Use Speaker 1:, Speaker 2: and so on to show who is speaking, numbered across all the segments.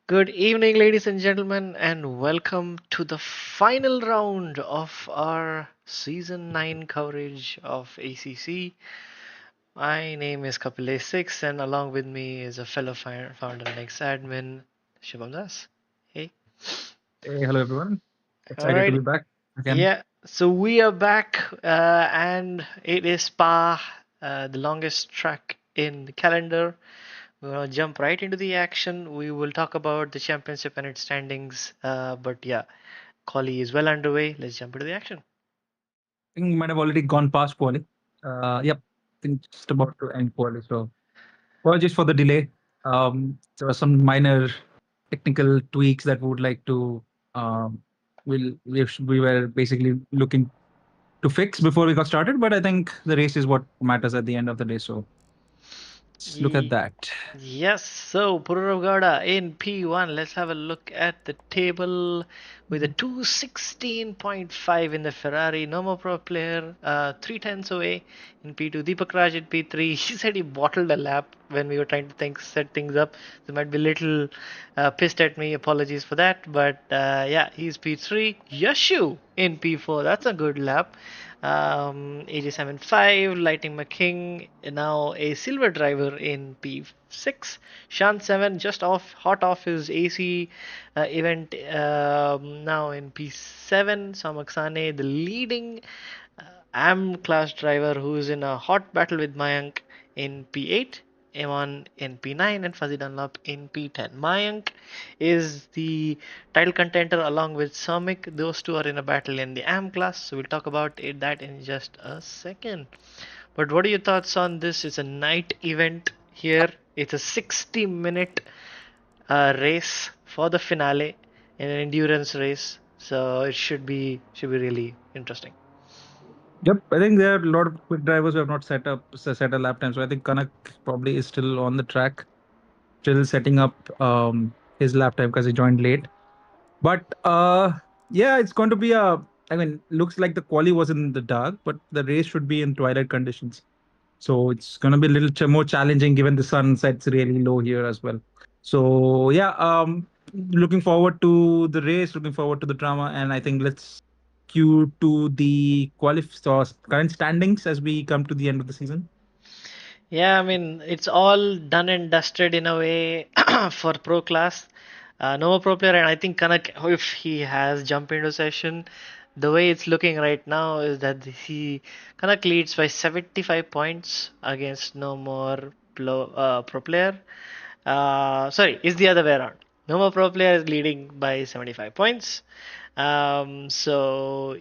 Speaker 1: Good evening, ladies and gentlemen, and welcome to the final round of our Season 9 coverage of ACC. My name is Kapil 6, and along with me is a fellow founder and ex-admin, Shubham Das. Hey.
Speaker 2: Hey, hello everyone. Excited to be
Speaker 1: Alright,
Speaker 2: back again.
Speaker 1: yeah, so we are back, and it is Spa, the longest track in the calendar. We're gonna jump right into the action. We will talk about the championship and its standings. But yeah, Quali is well underway. Let's jump into the action.
Speaker 2: I think we might have already gone past quali. Yep, I think just about to end quali. So apologies for the delay. There were some minor technical tweaks that we would like to we were basically looking to fix before we got started. But I think the race is what matters at the end of the day. So let's look at
Speaker 1: Ye-
Speaker 2: that.
Speaker 1: Yes, so Pururagada in P1. Let's have a look at the table with a 216.5 in the Ferrari. No more pro player, 3 tenths away in P2. Deepak Raj in P3. He said he bottled a lap when we were trying to set things up. So might be a little pissed at me. Apologies for that. But yeah, he's P3. Yashu in P4. That's a good lap. 87.5, Lightning McKing, now a silver driver in P6. Shan 7 just hot off his AC event, now in P7. Samaksane, the leading AM class driver who's in a hot battle with Mayank in P8. Eman in P9 and Fuzzy Dunlop in P10. Mayank is the title contender along with Samik. Those two are in a battle in the AM class, so we'll talk about that in just a second. But what are your thoughts on this? It's a night event here. It's a 60-minute race for the finale in an endurance race, so it should be really interesting.
Speaker 2: Yep, I think there are a lot of quick drivers who have not set a lap time. So I think Kanak probably is still on the track, still setting up his lap time because he joined late. But yeah, it's going to be a. I mean, looks like the quali was in the dark, but the race should be in twilight conditions. So it's going to be a little more challenging given the sun sets really low here as well. So yeah, looking forward to the race, looking forward to the drama, and I think let's cue to the current standings as we come to the end of the season.
Speaker 1: Yeah, I mean, it's all done and dusted in a way for pro class. No more pro player, and I think Kanak, if he has jump into session, the way it's looking right now is that Kanak leads by 75 points against no more pro player. Sorry, it's the other way around. No more pro player is leading by 75 points. So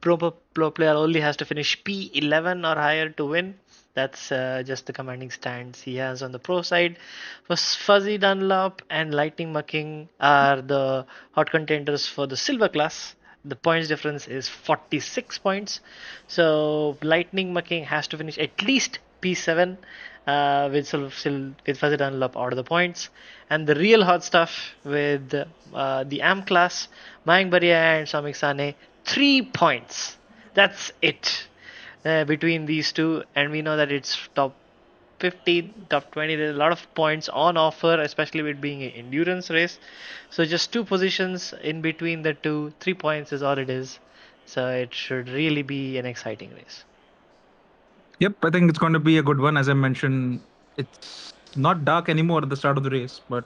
Speaker 1: pro player only has to finish P11 or higher to win. That's just the commanding stance he has on the pro side. Fuzzy Dunlop and Lightning Mucking are the hot contenders for the silver class. The points difference is 46 points. So Lightning Mucking has to finish at least P7 with Fuzzy Dunlop out of the points. And the real hot stuff with the AM class, Mayank Baria and Samik Sane, 3 points. That's it between these two, and we know that it's top 15, top 20. There's a lot of points on offer, especially with being an endurance race. So just two positions in between the two, 3 points is all it is. So it should really be an exciting race.
Speaker 2: Yep, I think it's going to be a good one. As I mentioned, it's not dark anymore at the start of the race, but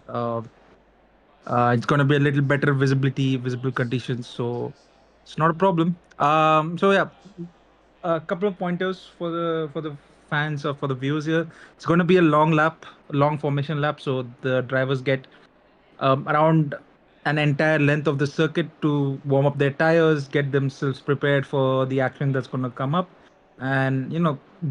Speaker 2: it's going to be a little better visibility, visible conditions. So it's not a problem. So yeah, a couple of pointers for the fans or for the viewers here. It's going to be a long lap, a long formation lap. So the drivers get around an entire length of the circuit to warm up their tires, get themselves prepared for the action that's going to come up, and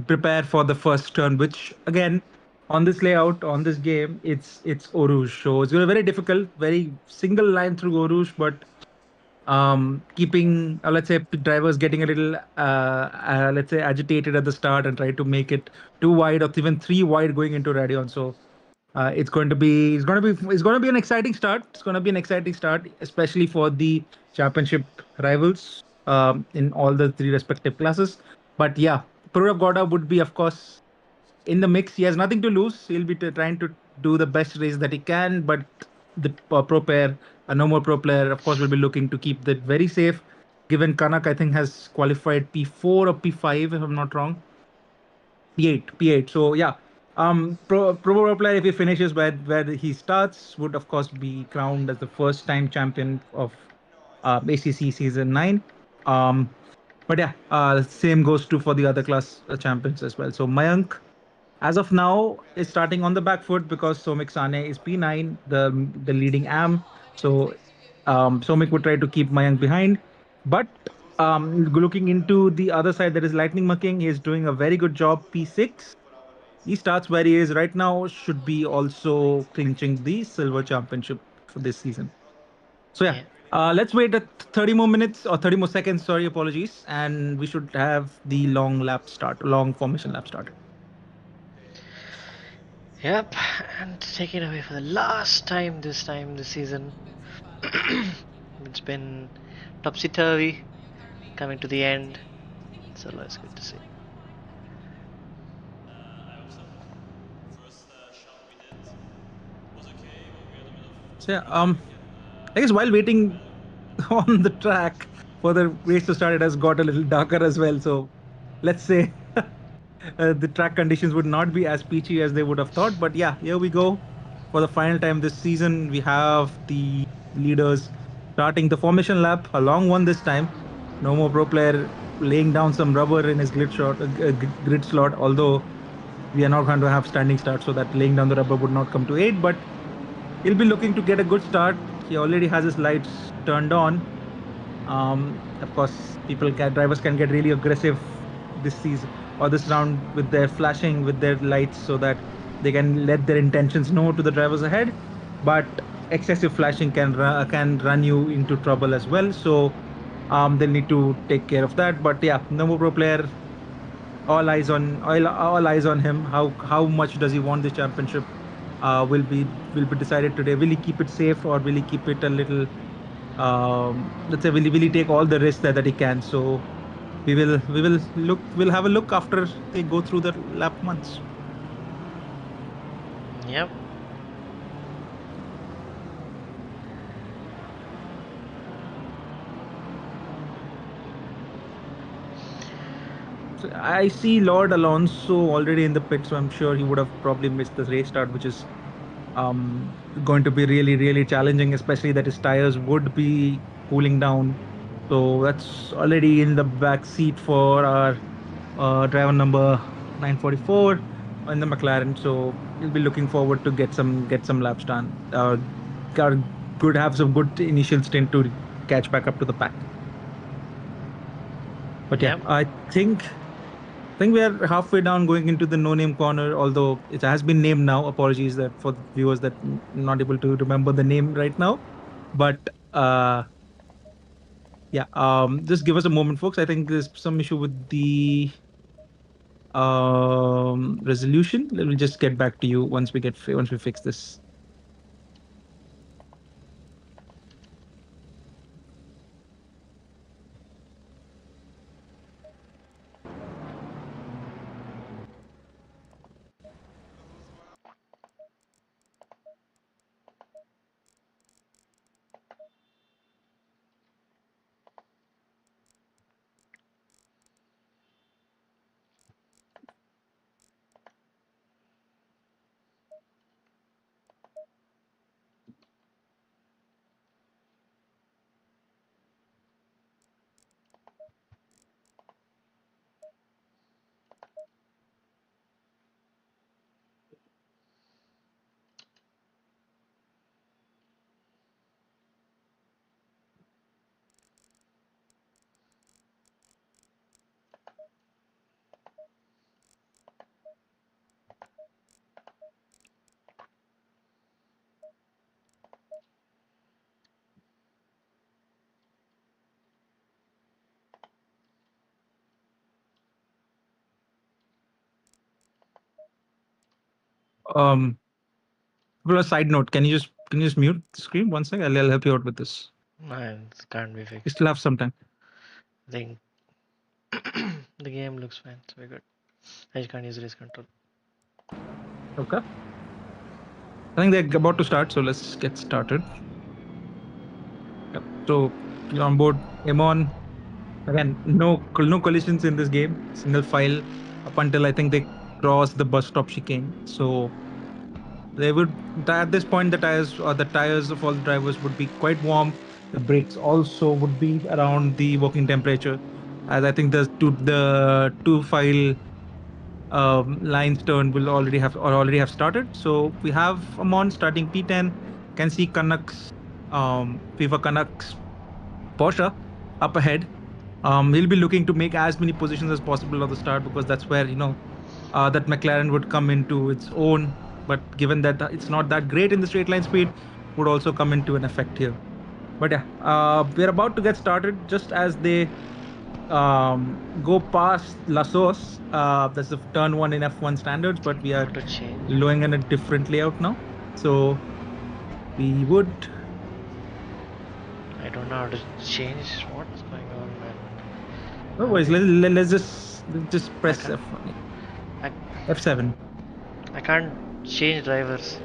Speaker 2: prepare for the first turn. Which again, on this layout, on this game, it's Orouge. So it's going to be very difficult, very single line through Orouge, but keeping let's say drivers getting a little let's say agitated at the start and try to make it too wide or even three wide going into Radion. So it's going to be an exciting start. It's going to be an exciting start, especially for the championship rivals in all the three respective classes. But yeah, Purav Goda would be, of course, in the mix. He has nothing to lose. He'll be trying to do the best race that he can. But the pro pair, a no more pro player. Of course, we'll be looking to keep that very safe. Given Kanak, I think has qualified P4 or P5, if I'm not wrong. P8. So yeah, pro player, if he finishes where he starts, would of course be crowned as the first time champion of ACC season 9. Um, but yeah, same goes to for the other class champions as well. So Mayank, as of now, is starting on the back foot because Somik Sane is P9, the leading AM. So Somik would try to keep Mayank behind. But looking into the other side, that is Lightning Mucking, he's doing a very good job, P6. He starts where he is right now, should be also clinching the silver championship for this season. So yeah,
Speaker 1: Yeah.
Speaker 2: let's wait at 30 more minutes or 30 more seconds. Sorry, apologies, and we should have the long formation lap started.
Speaker 1: Yep. And take it away for the last time this season. It's been topsy turvy, coming to the end. So that's good to see.
Speaker 2: So yeah, I guess while waiting on the track for the race to start, it has got a little darker as well. So let's say the track conditions would not be as peachy as they would have thought. But yeah, here we go. For the final time this season, we have the leaders starting the formation lap, a long one this time. No more pro player laying down some rubber in his grid slot, although we are not going to have standing start, so that laying down the rubber would not come to aid. But he'll be looking to get a good start. He already has his lights turned on. Of course, drivers can get really aggressive this season or this round with their flashing with their lights so that they can let their intentions know to the drivers ahead. But excessive flashing can run you into trouble as well. So they'll need to take care of that. But yeah, Novo Pro player, all eyes on him. How much does he want this championship? Will be decided today. Will he keep it safe or will he keep it a little let's say will he take all the risks that he can. So we'll have a look after they go through the lap months.
Speaker 1: Yep.
Speaker 2: So I see Lord Alonso already in the pit, so I'm sure he would have probably missed the race start, which is going to be really challenging, especially that his tires would be cooling down. So that's already in the back seat for our driver number 944 in the McLaren. So we'll be looking forward to get some laps done. Got good have some good initial stint to catch back up to the pack. But yeah,
Speaker 1: Yep.
Speaker 2: I think we are halfway down going into the no name corner, although it has been named now. Apologies that for the viewers that not able to remember the name right now. But yeah, just give us a moment, folks. I think there's some issue with the resolution. We'll just get back to you once we fix this. Um, well, a side note, can you just mute the screen one second? I'll help you out with this.
Speaker 1: Man, it can't be
Speaker 2: We
Speaker 1: fixed.
Speaker 2: still have some time.
Speaker 1: I think the game looks fine. So we're good. I just can't use race control.
Speaker 2: Okay. I think they're about to start, so let's get started. Yep. So you're on board. Amon. Again, no collisions in this game. Single file up until I think they cross the bus stop chicane. So they would at this point the tires of all the drivers would be quite warm. The brakes also would be around the working temperature, as I think the two file lines turn will already have started. So we have Amon starting P10. Can see Canucks, FIFA Canucks Porsche up ahead. He'll be looking to make as many positions as possible at the start, because that's where that McLaren would come into its own. But given that it's not that great in the straight line speed, would also come into an effect here. But yeah, we're about to get started just as they go past Lasos. That's the turn one in F1 standards, but we are
Speaker 1: Auto change.
Speaker 2: going in a different layout now. So we would.
Speaker 1: I don't know how to change. What's going on, man?
Speaker 2: No worries.
Speaker 1: Okay.
Speaker 2: Let's just
Speaker 1: I
Speaker 2: press
Speaker 1: can't.
Speaker 2: F1.
Speaker 1: I,
Speaker 2: F7.
Speaker 1: I can't change drivers.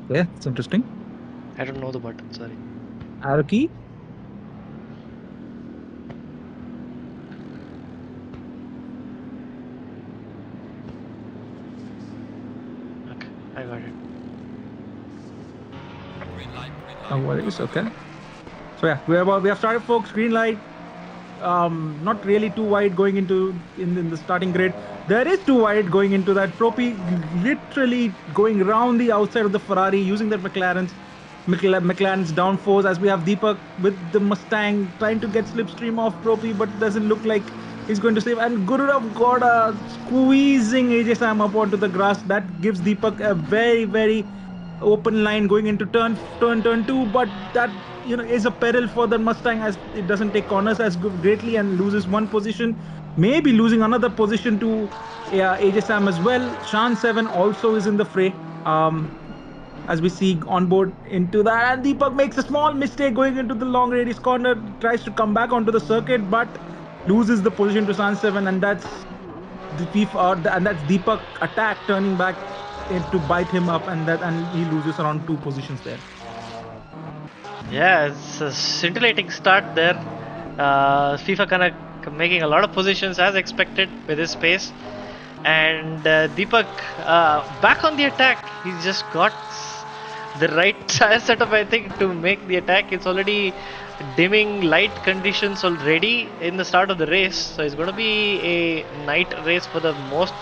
Speaker 2: Yeah, it's interesting.
Speaker 1: I don't know the button. Sorry.
Speaker 2: Arrow key.
Speaker 1: Okay, I got it.
Speaker 2: No worries. Okay. So yeah, we have started, folks. Green light. Not really too wide going into in the starting grid. There is too wide going into that. Propi literally going around the outside of the Ferrari using that McLaren's downforce, as we have Deepak with the Mustang trying to get slipstream off Propi, but doesn't look like he's going to save. And Gururav Goda squeezing AJ Sam up onto the grass. That gives Deepak a very, very open line going into turn two, but that is a peril for the Mustang, as it doesn't take corners as greatly and loses one position, maybe losing another position to AJ Sam as well. Shan 7 also is in the fray. As we see on board into that, and Deepak makes a small mistake going into the long radius corner, tries to come back onto the circuit, but loses the position to Shan 7, and that's the and that's Deepak attack turning back to bite him up, and he loses around 2 positions there.
Speaker 1: Yeah, it's a scintillating start there. FIFA kind of making a lot of positions as expected with his pace. And Deepak back on the attack. He's just got the right tire setup, I think, to make the attack. It's already dimming light conditions already in the start of the race. So it's going to be a night race for the most.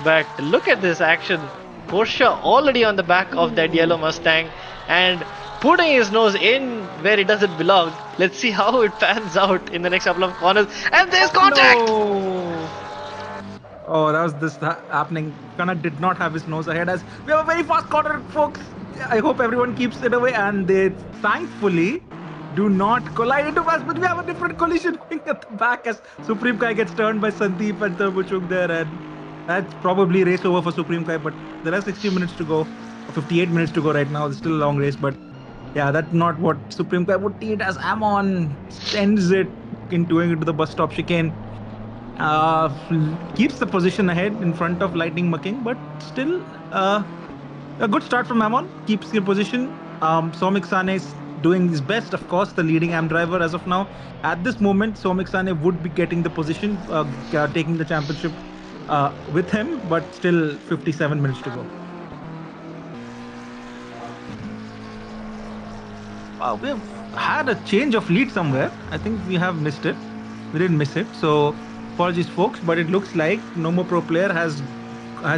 Speaker 1: But look at this action. Porsche already on the back of that yellow Mustang and putting his nose in where it doesn't belong. Let's see how it pans out in the next couple of corners. And there's contact!
Speaker 2: No! Oh, that was this happening. Kanak did not have his nose ahead, as we have a very fast corner, folks. I hope everyone keeps it away, and they thankfully do not collide into us. But we have a different collision going at the back as Supreme Kai gets turned by Sandeep and Turbochuk there, and that's probably race over for Supreme Kai. But there are 60 minutes to go, or 58 minutes to go right now. It's still a long race, but yeah, that's not what Supreme Kai would need, as Amon sends it into the bus stop chicane. Keeps the position ahead in front of Lightning McKing, but still a good start from Amon. Keeps the position. Somik Sane is doing his best, of course, the leading AM driver as of now. At this moment, Somik Sane would be getting the position, taking the championship with him, but still 57 minutes to go. We've had a change of lead somewhere. I think we have missed it. We didn't miss it, so apologies, folks. But it looks like no more pro player has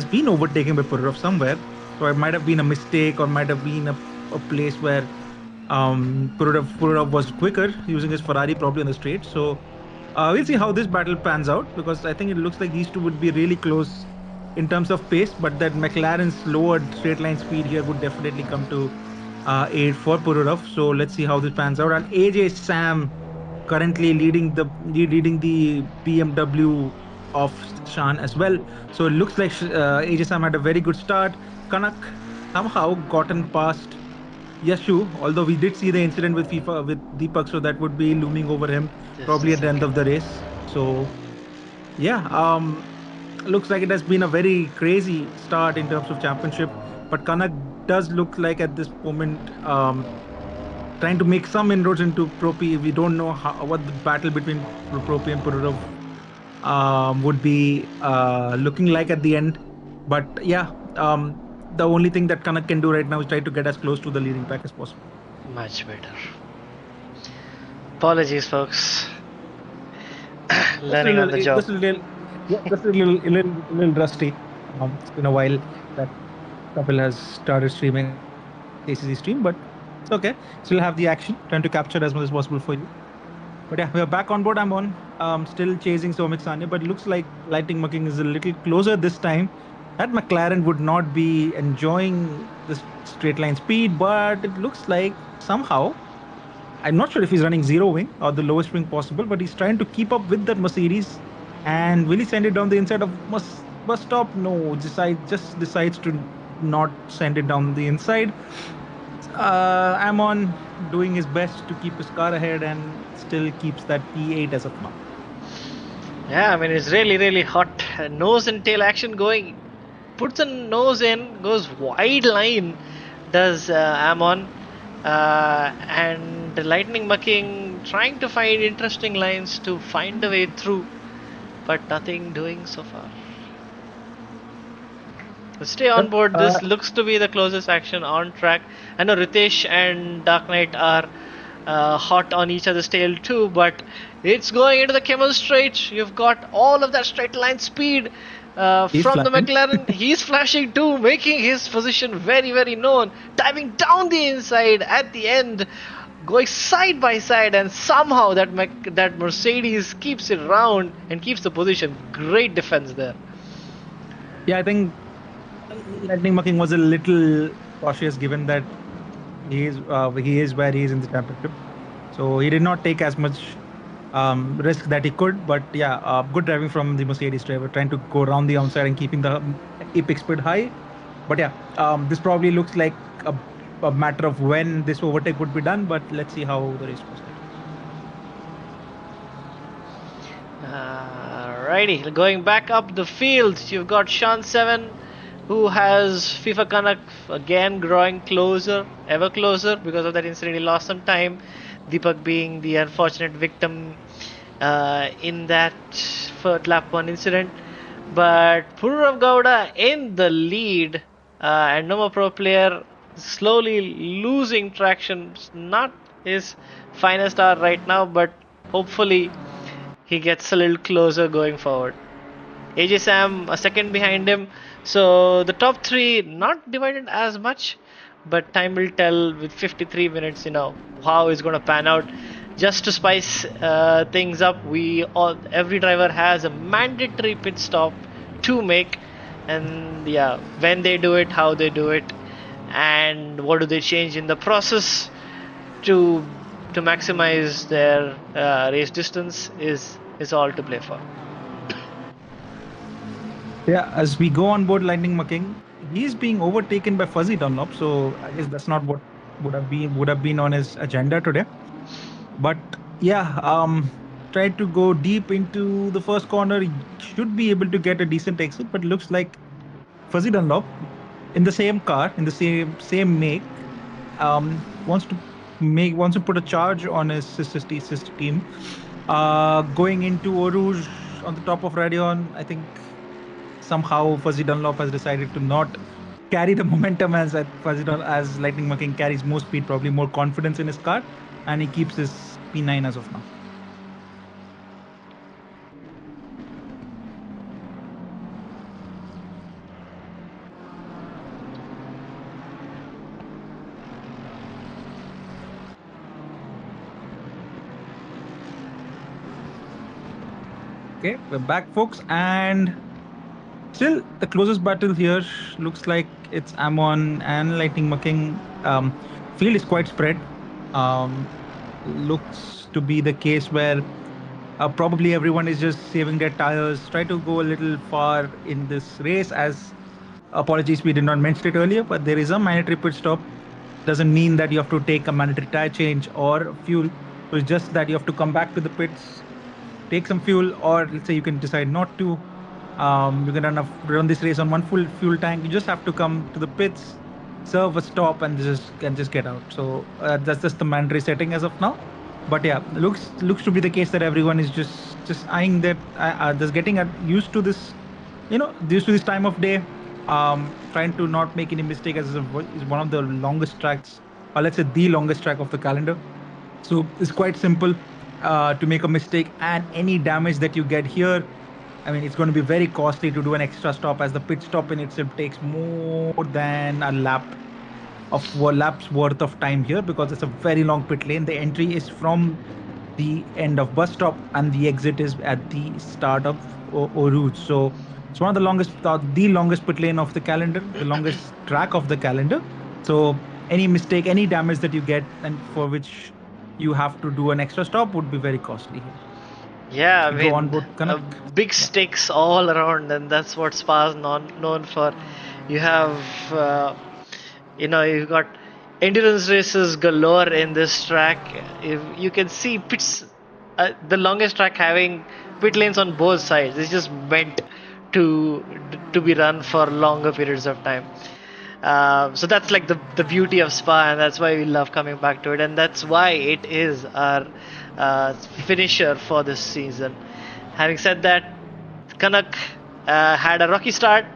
Speaker 2: been overtaken by Pururov somewhere. So it might have been a mistake, or might have been a place where Pururov was quicker using his Ferrari probably on the straight. So we'll see how this battle pans out, because I think it looks like these two would be really close in terms of pace, but that McLaren's lowered straight line speed here would definitely come to aid for Pururov. So let's see how this pans out. And AJ Sam currently leading the BMW of Shan as well. So it looks like AJ Sam had a very good start. Kanak somehow gotten past Yashu, although we did see the incident with Deepak, so that would be looming over him
Speaker 1: Just
Speaker 2: probably
Speaker 1: a
Speaker 2: at the end of
Speaker 1: second.
Speaker 2: the race. So yeah, looks like it has been a very crazy start in terms of championship. But Kanak does look like at this moment trying to make some inroads into Pro P. We don't know what the battle between Pro P and Pururov would be looking like at the end. But yeah, the only thing that Kanak can do right now is try to get as close to the leading pack as possible.
Speaker 1: Much better. Apologies, folks. Learning on the job.
Speaker 2: Just a little rusty. It's been a while that Kapil has started streaming IRC ACC stream, but it's okay. Still have the action, trying to capture as much as possible for you. But yeah, we are back on board. I'm on. Still chasing Somik Sane, but it looks like Lightning Mucking is a little closer this time. That McLaren would not be enjoying the straight line speed, but it looks like somehow I'm not sure if he's running zero wing or the lowest wing possible, but he's trying to keep up with that Mercedes. And will he send it down the inside of bus stop? No, just decides to not send it down the inside. Amon doing his best to keep his car ahead and still keeps that P8 as of now.
Speaker 1: Yeah, I mean, it's really hot. Nose and tail action going. Puts a nose in, goes wide line, does Amon. And the Lightning Mucking trying to find interesting lines to find a way through, but nothing doing so far. Stay on board. This looks to be the closest action on track. I know Ritesh and Dark Knight are hot on each other's tail too, but it's going into the Camel Straight. You've got all of that straight line speed from the McLaren. He's flashing too, making his position very known. Diving down the inside at the end, going side by side, and somehow that Mercedes keeps it round and keeps the position. Great defense there.
Speaker 2: Yeah, I think Lightning Mucking was a little cautious given that he is where he is in the championship, so he did not take as much risk that he could. But yeah, good driving from the Mercedes driver, trying to go around the outside and keeping the apex speed high. But yeah, this probably looks like a matter of when this overtake would be done. But let's see how the race goes.
Speaker 1: Alrighty, going back up the field, you've got Sean 7, who has FIFA Kanak again growing closer, ever closer. Because of that incident, he lost some time. Deepak being the unfortunate victim in that lap 1 incident. But Pururav Gowda in the lead, and Nirma Pro player slowly losing traction. Not his finest hour right now, but hopefully he gets a little closer going forward. AJ Sam a second behind him. So the top 3 not divided as much, but time will tell with 53 minutes, how it's going to pan out. Just to spice things up, every driver has a mandatory pit stop to make, and yeah, when they do it, how they do it, and what do they change in the process to maximize their race distance is all to play for.
Speaker 2: Yeah, as we go on board Lightning Mucking, he's being overtaken by Fuzzy Dunlop, so I guess that's not what would have been on his agenda today. But yeah, tried to go deep into the first corner. He should be able to get a decent exit, but looks like Fuzzy Dunlop in the same car, in the same make, wants to put a charge on his sister team. Going into Eau Rouge on the top of Radion, I think somehow Fuzzy Dunlop has decided to not carry the momentum as Lightning Mucking carries more speed, probably more confidence in his car, and he keeps his P9 as of now. Okay, we're back, folks, and still the closest battle here looks like it's Amon and Lightning Mucking. Field is quite spread. Looks to be the case where probably everyone is just saving their tires, try to go a little far in this race. As apologies, we did not mention it earlier, but there is a mandatory pit stop. Doesn't mean that you have to take a mandatory tire change or fuel. So it's just that you have to come back to the pits, take some fuel, or let's say you can decide not to. You can run this race on one full fuel tank. You just have to come to the pits, serve a stop, and just get out. So that's just the mandatory setting as of now. But yeah, looks to be the case that everyone is just eyeing that, just getting used to this, used to this time of day. Trying to not make any mistake, as is one of the longest tracks, or let's say the longest track of the calendar. So it's quite simple to make a mistake, and any damage that you get here, I mean, it's going to be very costly to do an extra stop, as the pit stop in itself takes more than a lap's worth of time here, because it's a very long pit lane. The entry is from the end of bus stop, and the exit is at the start of Oruj. So it's one of the longest pit lane of the calendar, the longest track of the calendar. So any mistake, any damage that you get, and for which you have to do an extra stop, would be very costly here.
Speaker 1: Yeah, I
Speaker 2: We go on
Speaker 1: mean,
Speaker 2: board Kanak.
Speaker 1: big stakes all around, and that's what Spa's known for. You have, you've got endurance races galore in this track. If you can see pits, the longest track having pit lanes on both sides. It's just meant to to be run for longer periods of time. So that's like the beauty of Spa, and that's why we love coming back to it, and that's why it is our finisher for this season. Having said that, Kanak had a rocky start,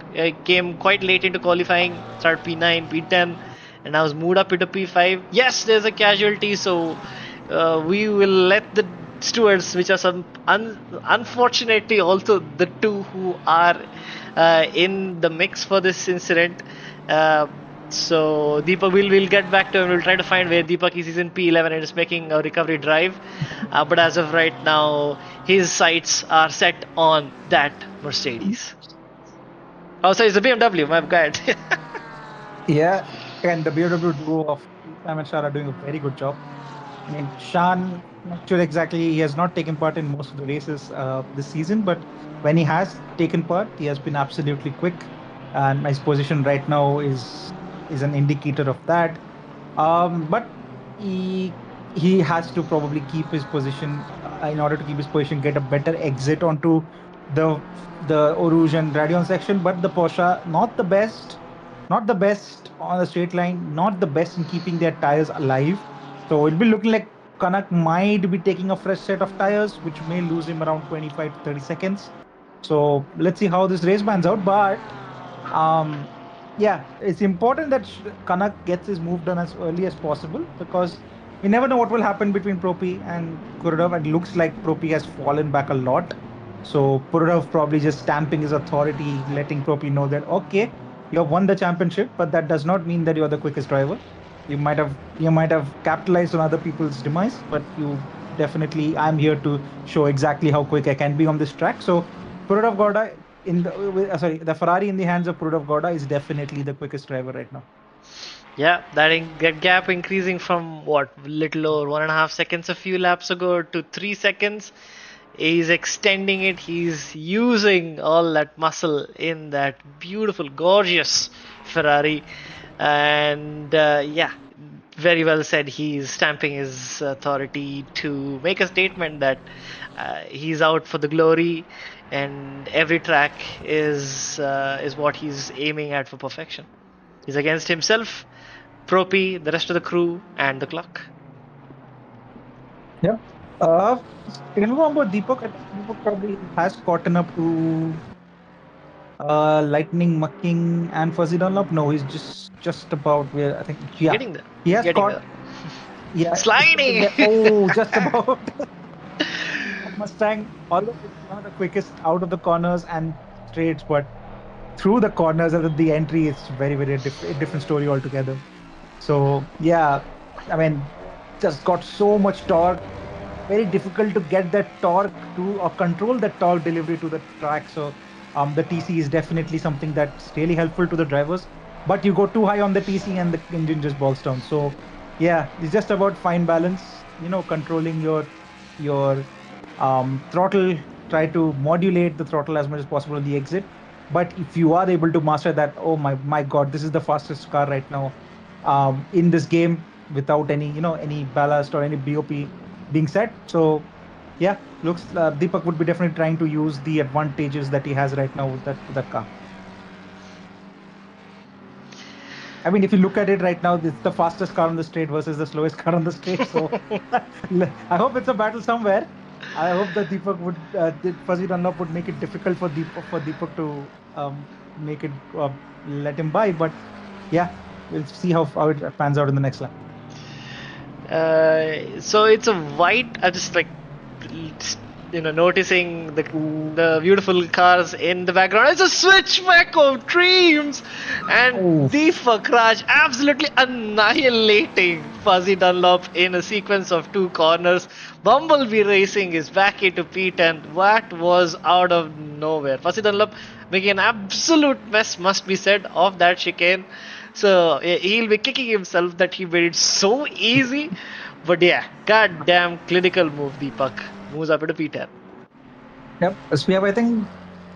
Speaker 1: came quite late into qualifying, started P9, P10, and now was moved up into P5. Yes, there's a casualty, so we will let the stewards, which are unfortunately also the two who are in the mix for this incident. So Deepak, we'll get back to him. We'll try to find where Deepak is in P11 and is making a recovery drive. But as of right now, his sights are set on that Mercedes. Oh, sorry, it's the BMW. My bad.
Speaker 2: Yeah, and the BMW duo of Sam and Shah are doing a very good job. I mean, Shan, not sure exactly, he has not taken part in most of the races this season, but when he has taken part, he has been absolutely quick. And his position right now is an indicator of that. But he has to probably keep his position, in order to keep his position, get a better exit onto the Oruge and Radion section. But the Porsche, not the best on the straight line, not the best in keeping their tires alive. So it'll be looking like Kanak might be taking a fresh set of tires, which may lose him around 25 to 30 seconds. So let's see how this race pans out. But yeah, it's important that Kanak gets his move done as early as possible, because we never know what will happen between Propi and Kurodov. It looks like Propi has fallen back a lot. So Kurodov probably just stamping his authority, letting Propi know that, okay, you have won the championship, but that does not mean that you're the quickest driver. You might have capitalized on other people's demise, but I'm here to show exactly how quick I can be on this track. So Kurodov Gorda the Ferrari in the hands of Prudov Gorda is definitely the quickest driver right now.
Speaker 1: Yeah, that gap increasing from what, little over 1.5 seconds a few laps ago to 3 seconds. He's extending it. He's using all that muscle in that beautiful, gorgeous Ferrari, and yeah, very well said. He's stamping his authority to make a statement that he's out for the glory, and every track is what he's aiming at for perfection. He's against himself, Propi, the rest of the crew, and the clock.
Speaker 2: Yeah. Remember Deepak? I think Deepak probably has gotten up to Lightning, Mucking, and Fuzzy Dunlop. No, he's just about where I think. Yeah,
Speaker 1: Getting there.
Speaker 2: he has
Speaker 1: Getting
Speaker 2: caught.
Speaker 1: there.
Speaker 2: Yeah,
Speaker 1: Sliding.
Speaker 2: just about. Mustang, although it's one of the quickest out of the corners and straights, but through the corners and the entry, it's very different story altogether. So yeah, I mean, just got so much torque. Very difficult to get that torque to or control that torque delivery to the track. So the TC is definitely something that's really helpful to the drivers. But you go too high on the TC and the engine just balls down. So yeah, it's just about fine balance. Controlling your throttle. Try to modulate the throttle as much as possible on the exit. But if you are able to master that, oh my God, this is the fastest car right now in this game without any ballast or any BOP being set. So yeah, looks Deepak would be definitely trying to use the advantages that he has right now with that car. I mean, if you look at it right now, it's the fastest car on the straight versus the slowest car on the straight. So I hope it's a battle somewhere. I hope that Deepak would, Fuzzy Dunlop would make it difficult for Deepak to make it let him by. But yeah, we'll see how it pans out in the next lap.
Speaker 1: So it's a white. I just like noticing the beautiful cars in the background. It's a switchback of dreams, and
Speaker 2: Oh.
Speaker 1: Deepak Raj absolutely annihilating Fuzzy Dunlop in a sequence of 2 corners. Bumblebee Racing is back into P10. That was out of nowhere. Fuzzy Dunlop making an absolute mess, must be said, of that chicane. So he'll be kicking himself that he made it so easy. But yeah, goddamn clinical move, Deepak. Moves up into P10.
Speaker 2: Yep. SPF, I think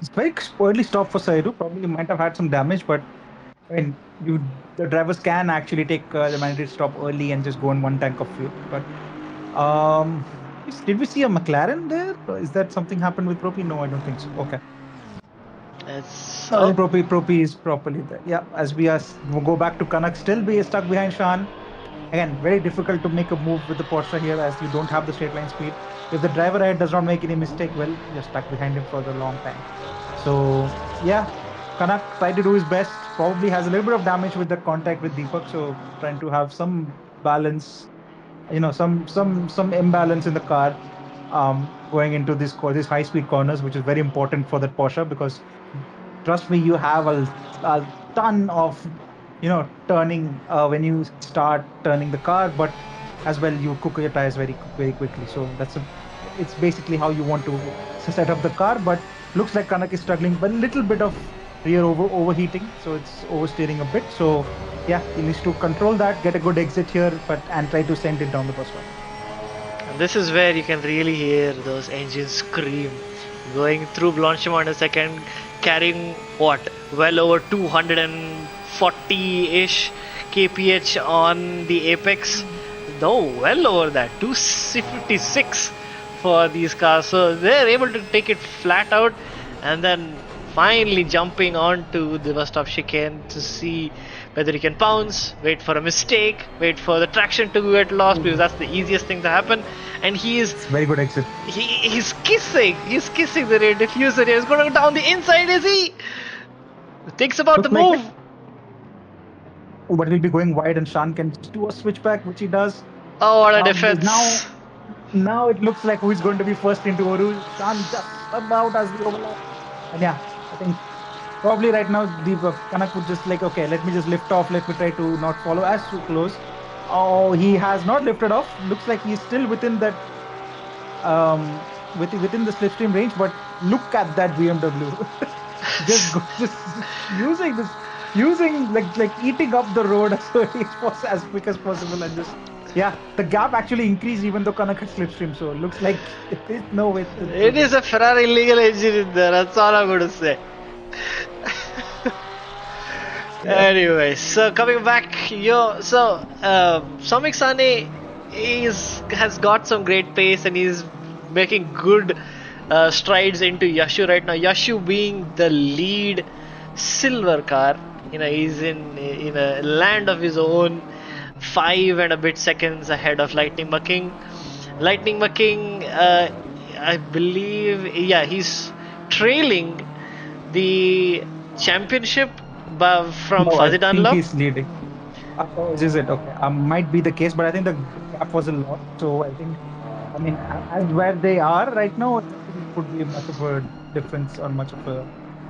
Speaker 2: it's very early stop for Sairu. Probably might have had some damage, but I mean, the drivers can actually take the mandatory stop early and just go in one tank of fuel. But did we see a McLaren there? Is that something happened with Propi? No, I don't think so. Okay.
Speaker 1: It's
Speaker 2: No, I think Propi is properly there. Yeah, as we go back to Kanak, still be stuck behind Shan. Again, very difficult to make a move with the Porsche here as you don't have the straight line speed. If the driver ahead does not make any mistake, well, you're stuck behind him for the long time. So yeah, Kanak tried to do his best. Probably has a little bit of damage with the contact with Deepak. So trying to have some balance, some imbalance in the car, going into this high speed corners, which is very important for that Porsche because trust me, you have a ton of turning when you start turning the car, but as well you cook your tires very quickly. So it's basically how you want to set up the car. But looks like Kanak is struggling, but a little bit of rear overheating, so it's oversteering a bit. So yeah, he needs to control that, get a good exit here, and try to send it down the first one.
Speaker 1: And this is where you can really hear those engines scream. Going through Blanchimont in a second, carrying what? Well over 240-ish kph on the apex. No, well over that. 256 for these cars. So they're able to take it flat out and then finally jumping onto the bus stop chicane to see whether he can pounce, wait for a mistake, wait for the traction to get lost because that's the easiest thing to happen. And he's
Speaker 2: very good exit.
Speaker 1: He's kissing the rear diffuser. He's going to go down the inside. Is he? Thinks about the move.
Speaker 2: But he'll be going wide, and Shan can just do a switchback, which he does.
Speaker 1: Oh, what a defense!
Speaker 2: Now it looks like who is going to be first into Oru. Shan just about as the overlap. And yeah, I think probably right now Kanak would just like, okay, let me just lift off. Let me try to not follow as too close. Oh, he has not lifted off. Looks like he's still within that within the slipstream range. But look at that BMW. just using like eating up the road as quick as possible, and just the gap actually increased even though Kanak had slipstream. So it looks like no way.
Speaker 1: It is a Ferrari legal engine in there. That's all I'm going to say. Anyway, so coming back, Samik Sane has got some great pace and he's making good strides into Yashu right now. Yashu being the lead silver car, he's in a land of his own, 5 and a bit seconds ahead of Lightning McKing. Lightning McKing, I believe, he's trailing the championship from Fuzzy Dunlop.
Speaker 2: He's leading. Is it okay? Might be the case, but I think the gap was a lot. So I mean, as where they are right now, it would be much of a difference or much of a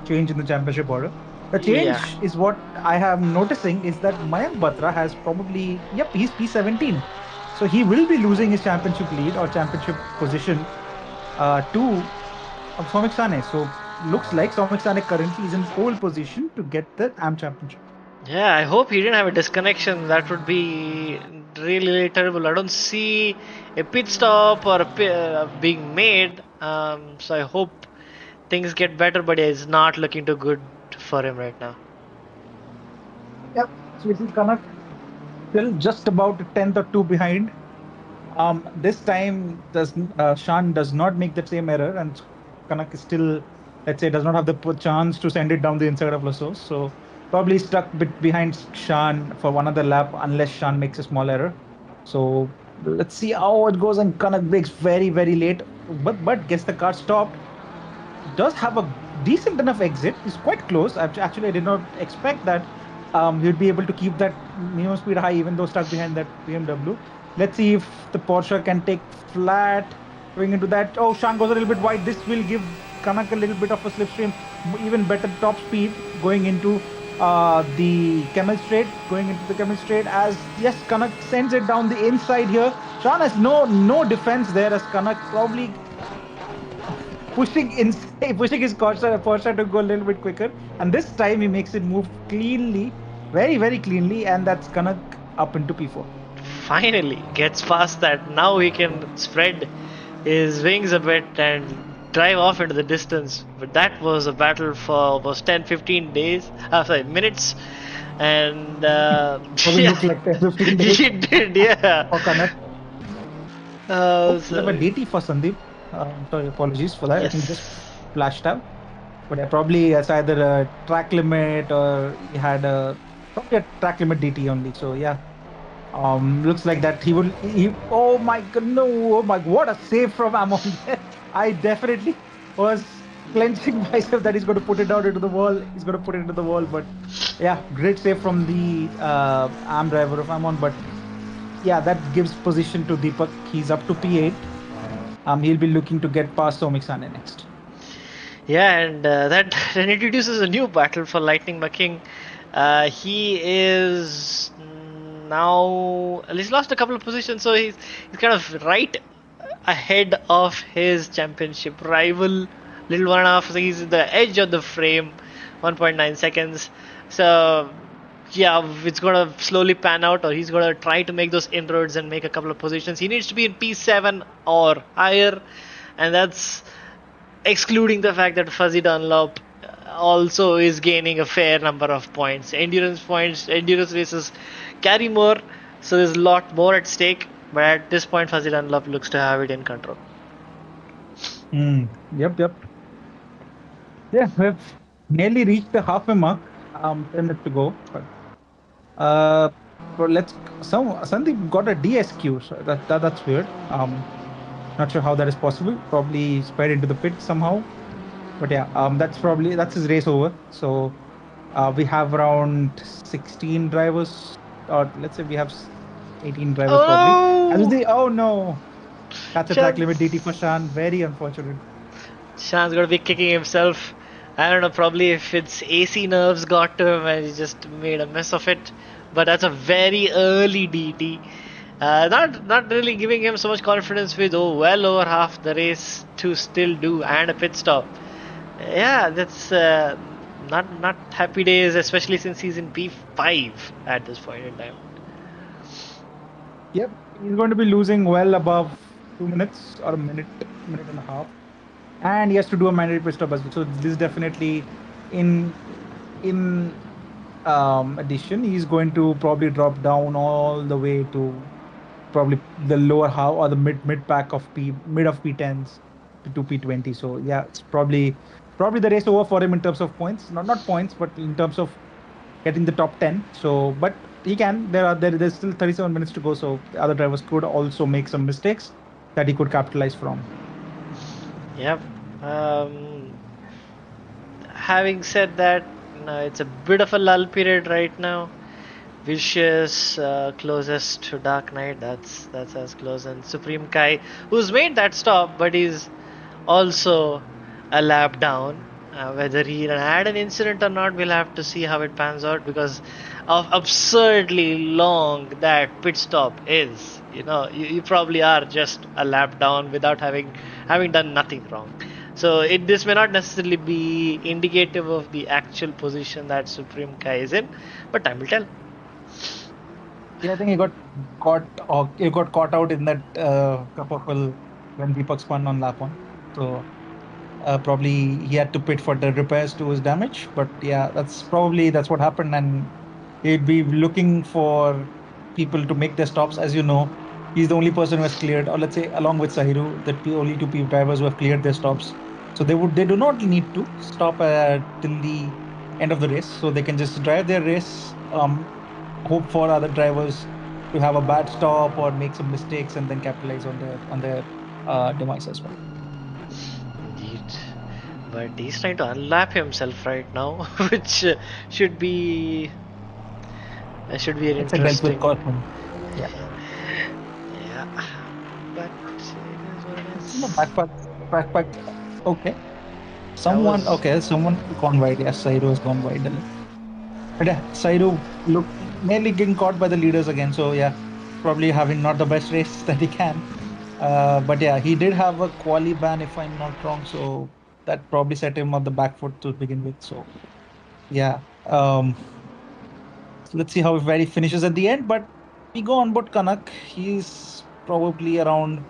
Speaker 2: change in the championship order. The change is what I am noticing is that Mayank Batra has probably he's P17, so he will be losing his championship lead or championship position to Samik Sane. So looks like Samik Sane currently is in pole position to get the AM championship.
Speaker 1: Yeah, I hope he didn't have a disconnection. That would be really terrible. I don't see a pit stop or being made. So I hope things get better, but it's not looking too good for him right now.
Speaker 2: Yep, so we see Kanak still just about a tenth or two behind. This time, Shan does not make that same error, and Kanak is still, let's say, does not have the chance to send it down the inside of Lassos. So probably stuck bit behind Shan for one other lap, unless Shan makes a small error. So let's see how it goes. And Kanak breaks very late, but gets the car stopped. Does have a decent enough exit. He's quite close. Actually, I did not expect that he'd be able to keep that minimum speed high, even though stuck behind that BMW. Let's see if the Porsche can take flat going into that. Oh, Shan goes a little bit wide. This will give Kanak a little bit of a slipstream, even better top speed going into the Camel Straight, as yes, Kanak sends it down the inside here. Shan has no defense there, as Kanak probably pushing his Porsche to go a little bit quicker, and this time he makes it move cleanly, very cleanly, and that's Kanak up into P4.
Speaker 1: Finally gets past that. Now he can spread his wings a bit and drive off into the distance. But that was a battle for almost 10-15 days, minutes, and
Speaker 2: Probably looked like 10-15 days.
Speaker 1: He did, yeah.
Speaker 2: For Kanak.
Speaker 1: So,
Speaker 2: a DT for Sandeep. Sorry, apologies for that.
Speaker 1: Yes.
Speaker 2: I think just flashed out. But yeah, probably it's either a track limit or he had probably a track limit DT only. So yeah, looks like that oh my god, no, oh my, what a save from Amon. I definitely was clenching myself that he's going to put it down into the wall. He's going to put it into the wall. But yeah, great save from the arm driver of Amon. But yeah, that gives position to Deepak. He's up to P8. He'll be looking to get past Somik Sane next.
Speaker 1: Yeah, and that introduces a new battle for Lightning McKing. He is now, he's lost a couple of positions, so he's kind of right ahead of his championship rival, little 1.5. So he's the edge of the frame, 1.9 seconds. So yeah, it's gonna slowly pan out, or he's gonna try to make those inroads and make a couple of positions. He needs to be in P7 or higher, and that's excluding the fact that Fuzzy Dunlop also is gaining a fair number of points. Endurance races carry more, so there's a lot more at stake. But at this point, Fuzzy Dunlop looks to have it in control.
Speaker 2: Yep. Yeah, we've nearly reached the halfway mark. 10 minutes to go. But Sandeep got a DSQ, so that's weird. Not sure how that is possible. Probably sped into the pit somehow. But yeah, that's his race over. So we have around 16 drivers, or let's say we have 18 drivers probably. Oh no! That's a track limit DT for Shan. Very unfortunate.
Speaker 1: Shan's gonna be kicking himself. I don't know, probably if it's AC nerves got to him and he just made a mess of it. But that's a very early DT. Not really giving him so much confidence with well over half the race to still do, and a pit stop. Yeah, that's not happy days, especially since he's in P5 at this point in time.
Speaker 2: Yep, he's going to be losing well above 2 minutes or a minute and a half, and he has to do a mandatory pit stop as well. So this is definitely in addition, he's going to probably drop down all the way to probably the lower half or the mid pack of mid of P10s to P20. So yeah, it's probably the race over for him in terms of points. Not points, but in terms of getting the top 10. So, but he can. There's still 37 minutes to go. So the other drivers could also make some mistakes that he could capitalize from.
Speaker 1: Yep. Having said that, it's a bit of a lull period right now. Vicious closest to Dark Knight, that's as close, and Supreme Kai, who's made that stop, but he's also a lap down. Whether he had an incident or not, we'll have to see how it pans out, because of absurdly long that pit stop is. You probably are just a lap down without having done nothing wrong. So this may not necessarily be indicative of the actual position that Supreme Kai is in, but time will tell.
Speaker 2: Yeah, I think he got caught out in that kerfuffle when Deepak spun on lap 1. So probably he had to pit for the repairs to his damage. But yeah, that's what happened, and he'd be looking for people to make their stops. As you know, He's the only person who has cleared, or let's say, along with Sahiru, the only two drivers who have cleared their stops. So they do not need to stop till the end of the race. So they can just drive their race. Hope for other drivers to have a bad stop or make some mistakes and then capitalize on their demise as well.
Speaker 1: Indeed. But he's trying to unlap himself right now, which should be an
Speaker 2: It's a dealt with
Speaker 1: interesting.
Speaker 2: caution. Yeah.
Speaker 1: Yeah, but it is what it
Speaker 2: No,
Speaker 1: is.
Speaker 2: backpack. Okay.
Speaker 1: That was
Speaker 2: Someone gone wide. Yes, Sairo has gone wide a little. But yeah, Sairo look nearly getting caught by the leaders again. So yeah, probably having not the best race that he can. But yeah, he did have a quali ban if I'm not wrong. So that probably set him on the back foot to begin with. So yeah, so let's see how where he finishes at the end. But we go on board Kanak. He's probably around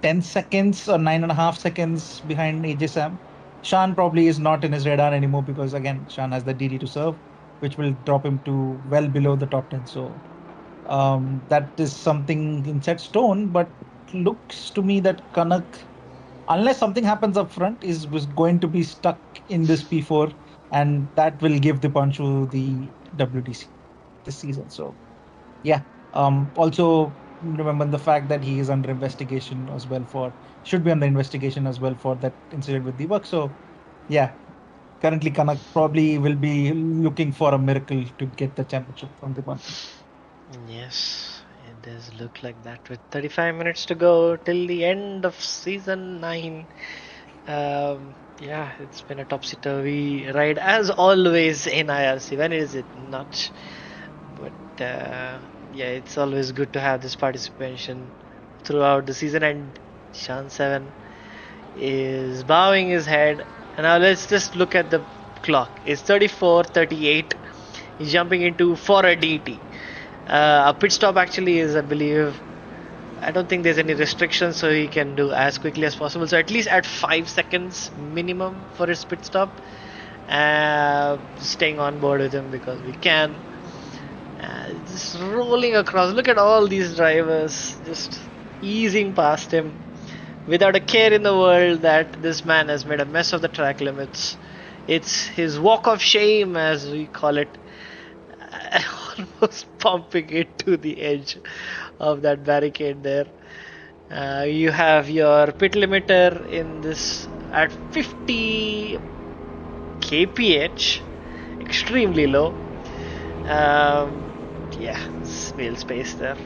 Speaker 2: 10 seconds or 9.5 seconds behind AJ Sam. Shan probably is not in his radar anymore because again, Shan has the DD to serve, which will drop him to well below the top 10. So that is something in set stone, but looks to me that Kanak, unless something happens up front, was going to be stuck in this P4, and that will give the punch to the WTC this season. So yeah. Also remember the fact that he is under investigation as well for should be under investigation as well for that incident with the work. So yeah, currently Kanak probably will be looking for a miracle to get the championship from the one.
Speaker 1: yes. It does look like that with 35 minutes to go till the end of season 9. Yeah, it's been a topsy turvy ride as always in IRC. When is it not? But yeah, it's always good to have this participation throughout the season. And Shan 7 is bowing his head. And now let's just look at the clock. It's 34:38. He's jumping into for a DT. A pit stop actually is, I believe, I don't think there's any restrictions, so he can do as quickly as possible. So at least at 5 seconds minimum for his pit stop. Staying on board with him because we can. Just rolling across. Look at all these drivers just easing past him without a care in the world that this man has made a mess of the track limits. It's his walk of shame, as we call it, almost pumping it to the edge of that barricade there. You have your pit limiter in this at 50 kph, extremely low. Yeah, wheel space there.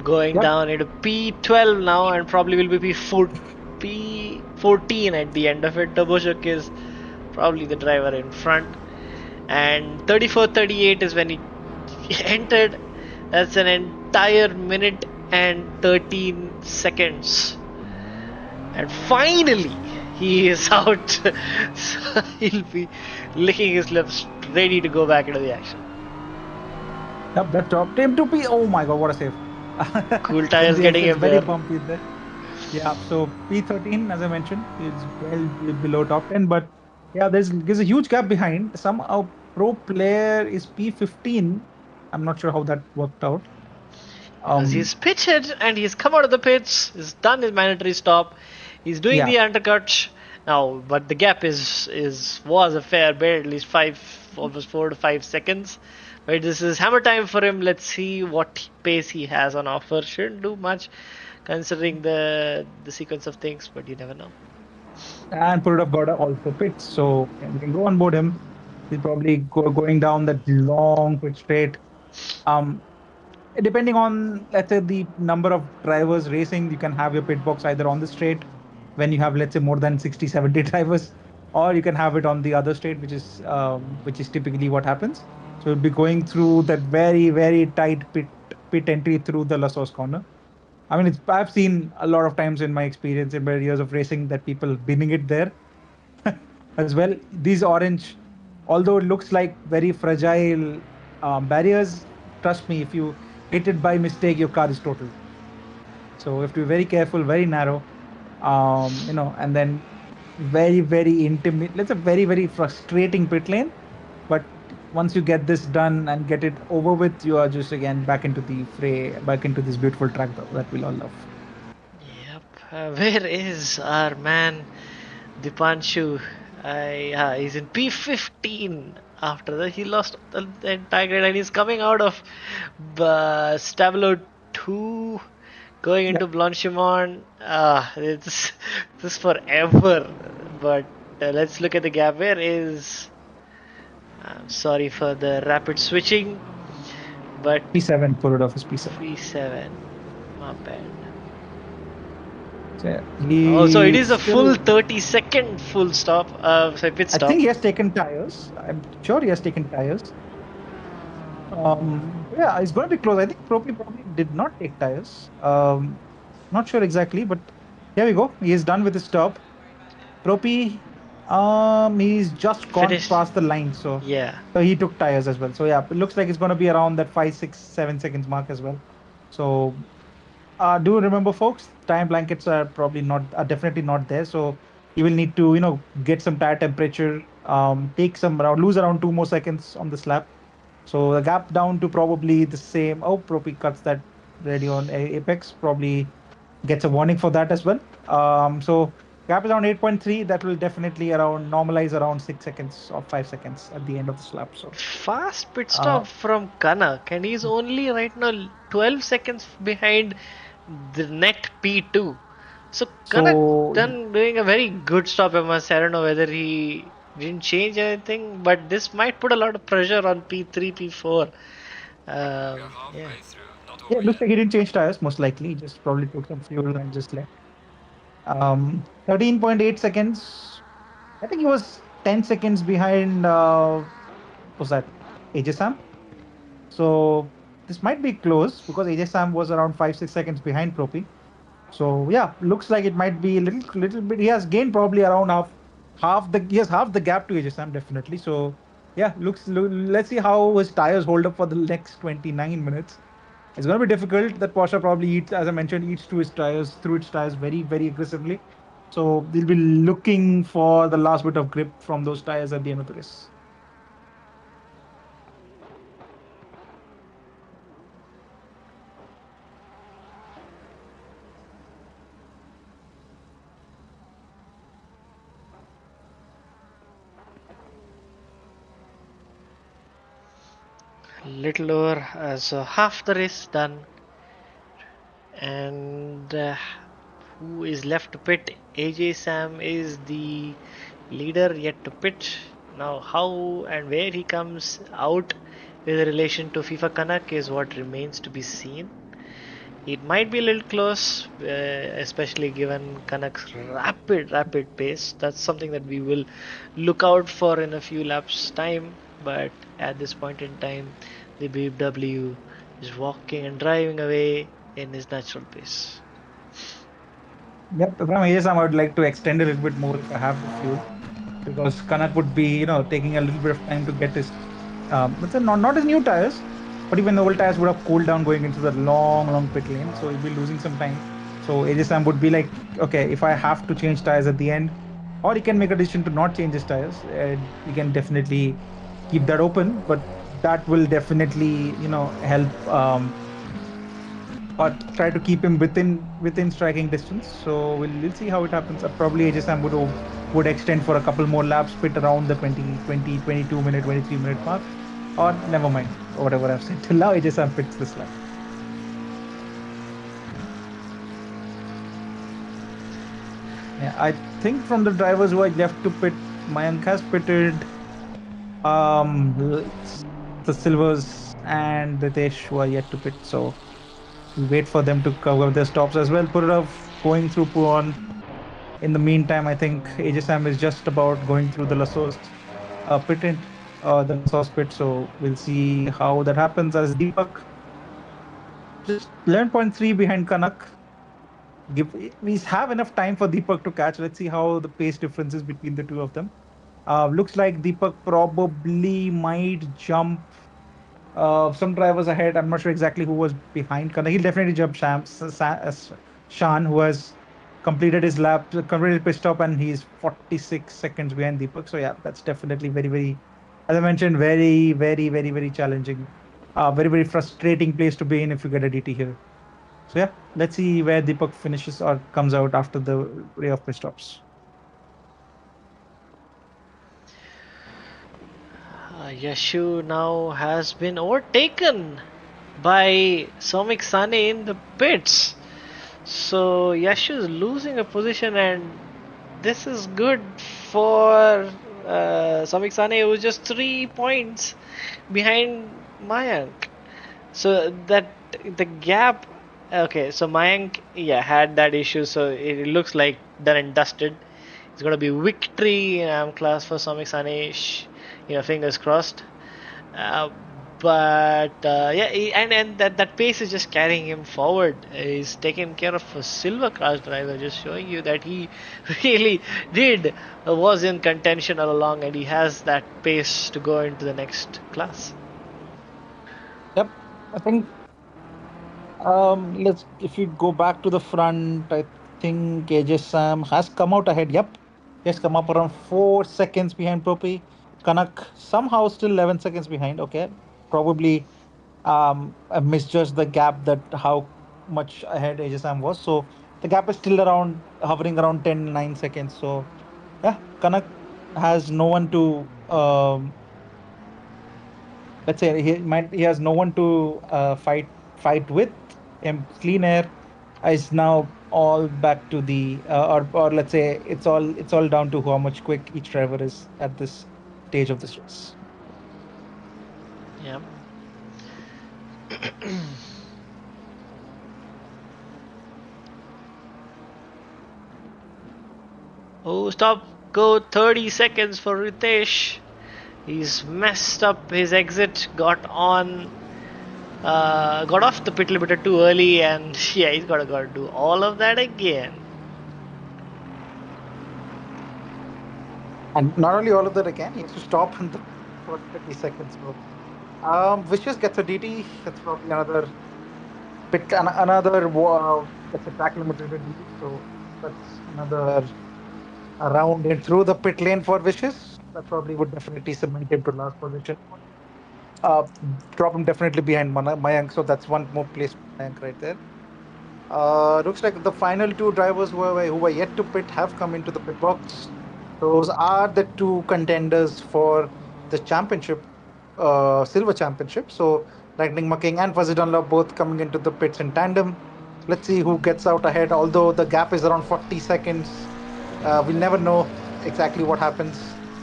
Speaker 1: Going
Speaker 2: Yep.
Speaker 1: down into P12 now, and probably will be P14 at the end of it. Turboshock is probably the driver in front, and 34:38 is when he entered. That's an entire minute and 13 seconds, and finally he is out. So he'll be licking his lips, ready to go back into the action.
Speaker 2: Yep, the top team to P. Oh my god, what a save!
Speaker 1: Cool
Speaker 2: From
Speaker 1: tires
Speaker 2: the
Speaker 1: getting
Speaker 2: exits,
Speaker 1: him
Speaker 2: very
Speaker 1: there.
Speaker 2: bumpy there. Yeah, so P13, as I mentioned, is well below top 10, but yeah, there's a huge gap behind. Somehow pro player is P15. I'm not sure how that worked out.
Speaker 1: Because
Speaker 2: Um,
Speaker 1: he's pitched and he's come out of the pits, he's done his mandatory stop, he's doing
Speaker 2: yeah,
Speaker 1: the undercut now, but the gap was a fair bit, at least almost 4 to 5 seconds. But this is hammer time for him. Let's see what pace he has on offer. Shouldn't do much considering the sequence of things, but you never know.
Speaker 2: and Purud got also pits, so we can go on board him. He's probably going down that long pit straight. Um, Depending on let's say the number of drivers racing, you can have your pit box either on the straight when you have let's say more than 60 70 drivers, or you can have it on the other straight, which is typically what happens. So you'll be going through that very tight pit entry through the Lassos corner. I mean, I've seen a lot of times in my experience in my years of racing that people binning it there as well. These orange, although it looks like very fragile barriers, trust me, if you hit it by mistake, your car is totaled. So you have to be very careful, very narrow, and then very intimate. That's a very frustrating pit lane, but once you get this done and get it over with, you are just again back into the fray, back into this beautiful track that we'll all love.
Speaker 1: Yep. Where is our man Dipanshu? He's in P15. After that, he lost the entire grade and he's coming out of Stabilo 2, going into
Speaker 2: Yep.
Speaker 1: Blanchimont. It's this forever. But let's look at the gap. Where is. I'm sorry for the rapid switching, but
Speaker 2: P7, pull it off as P7.
Speaker 1: P7. My bad.
Speaker 2: So yeah,
Speaker 1: Oh, so it
Speaker 2: he
Speaker 1: is a full
Speaker 2: still.
Speaker 1: 30-second full stop. Sorry, pit
Speaker 2: I
Speaker 1: stop.
Speaker 2: think he has taken tires. I'm sure he has taken tires. Yeah, it's going to be close. I think Propi probably did not take tires. Not sure exactly, but here we go. He is done with his stop. Propi, he's just gone
Speaker 1: Finished.
Speaker 2: past the line, so
Speaker 1: Yeah.
Speaker 2: he took tires as well. So yeah, it looks like it's going to be around that 5, 6, 7 seconds mark as well. So do remember, folks, time blankets are definitely not there. So you will need to, get some tire temperature, take some around, lose around 2 more seconds on this lap. So the gap down to probably the same. Oh, Propi cuts that ready on Apex. Probably gets a warning for that as well. So gap is around 8.3. That will definitely around normalize around 6 seconds or 5 seconds at the end of this lap. So
Speaker 1: Fast pit
Speaker 2: uh,
Speaker 1: stop from Kanak, and he's only right now 12 seconds behind the net P2. So Kanak
Speaker 2: so
Speaker 1: doing a very good stop, I must say. I don't know whether he didn't change anything, but this might put a lot of pressure on P3, P4. Yeah.
Speaker 2: yeah, it looks like he didn't change tires. Most likely, he just probably took some fuel and just left. 13.8 seconds. I think he was 10 seconds behind. Was that AJ Sam? So this might be close because AJ Sam was around 5, 6 seconds behind Propi. So yeah, looks like it might be a little bit. He has gained probably around he has half the gap to AJ Sam definitely. So yeah, let's see how his tires hold up for the next 29 minutes. It's going to be difficult. That Porsche probably eats, as I mentioned, eats through its tires very, very aggressively. So they'll be looking for the last bit of grip from those tires at the end of the race.
Speaker 1: Little over, so half the race done, and who is left to pit? AJ Sam is the leader yet to pit. Now, how and where he comes out with relation to FIFA Kanak is what remains to be seen. It might be a little close, especially given Kanak's rapid pace. That's something that we will look out for in a few laps' time. But at this point in time, the BMW is walking and driving away in his natural pace.
Speaker 2: Yep, from ASM, I would like to extend a little bit more if I have the fuel, because Kanak would be, taking a little bit of time to get his, let's say not his new tires, but even the old tires would have cooled down going into the long, long pit lane. So he'll be losing some time. So AJ Sam would be like, okay, if I have to change tires at the end, or he can make a decision to not change his tires, he can definitely keep that open. But that will definitely, help. Or try to keep him within striking distance. So we'll see how it happens. Probably AJ Sam would extend for a couple more laps, pit around the 22 minute, 23-minute mark, or never mind, or whatever I've said till now. AJ Sam pits this lap. Yeah, I think from the drivers who are left to pit, Mayank has pitted. It's the Silvers and Ritesh who are yet to pit. So we'll wait for them to cover their stops as well. Put it off going through Puon. In the meantime, I think AJ Sam is just about going through the Lassos pit in, the Lassos pit. So we'll see how that happens as Deepak just 11.3 behind Kanak. We have enough time for Deepak to catch. Let's see how the pace differences between the two of them. Looks like Deepak probably might jump some drivers ahead. I'm not sure exactly who was behind Kanak. He'll definitely jump Shan, who has completed his pit stop, and he's 46 seconds behind Deepak. So yeah, that's definitely very, very. as I mentioned, very, very, very, very challenging, very, very frustrating place to be in if you get a DT here. So yeah, let's see where Deepak finishes or comes out after the ray of pit stops.
Speaker 1: Yashu now has been overtaken by Somik Sane in the pits. So Yashu is losing a position, and this is good for Somik Sane, who's just 3 points behind Mayank. So that the gap. Okay, so Mayank, had that issue, so it looks like done and dusted. It's gonna be victory in AM class for Somik Sane. Fingers crossed. Uh, and that pace is just carrying him forward. He's taken care of a silver class driver, just showing you that he really was in contention all along, and he has that pace to go into the next class.
Speaker 2: Yep, I think let's if you go back to the front, I think AJ Sam has come out ahead. Yep, he has come up around 4 seconds behind Propi. Kanak somehow still 11 seconds behind. Okay, probably I misjudged the gap that how much ahead AJ Sam was. So the gap is still around hovering around 10-9 seconds. So yeah, Kanak has no one to let's say he has no one to fight with him. Clean air is now all back to the or let's say it's all down to how much quick each driver is at this stage of this race.
Speaker 1: Yeah. Oh, stop. Go 30 seconds for Ritesh. He's messed up his exit, got off the pit limiter too early, and he's gotta do all of that again.
Speaker 2: And not only all of that again, he has to stop in the for 30 seconds. So, Vicious gets a DT. That's probably another that's a track limiter DT. So that's another around and through the pit lane for Vicious. That probably would definitely cement him to last position. Uh, Drop him definitely behind Mayank. So that's one more place for Mayank right there. Looks like the final two drivers who were yet to pit have come into the pit box. Those are the two contenders for the championship, silver championship. So Lightning Mucking and Fuzzy Dunlop both coming into the pits in tandem. Let's see who gets out ahead. Although the gap is around 40 seconds, we'll never know exactly what happens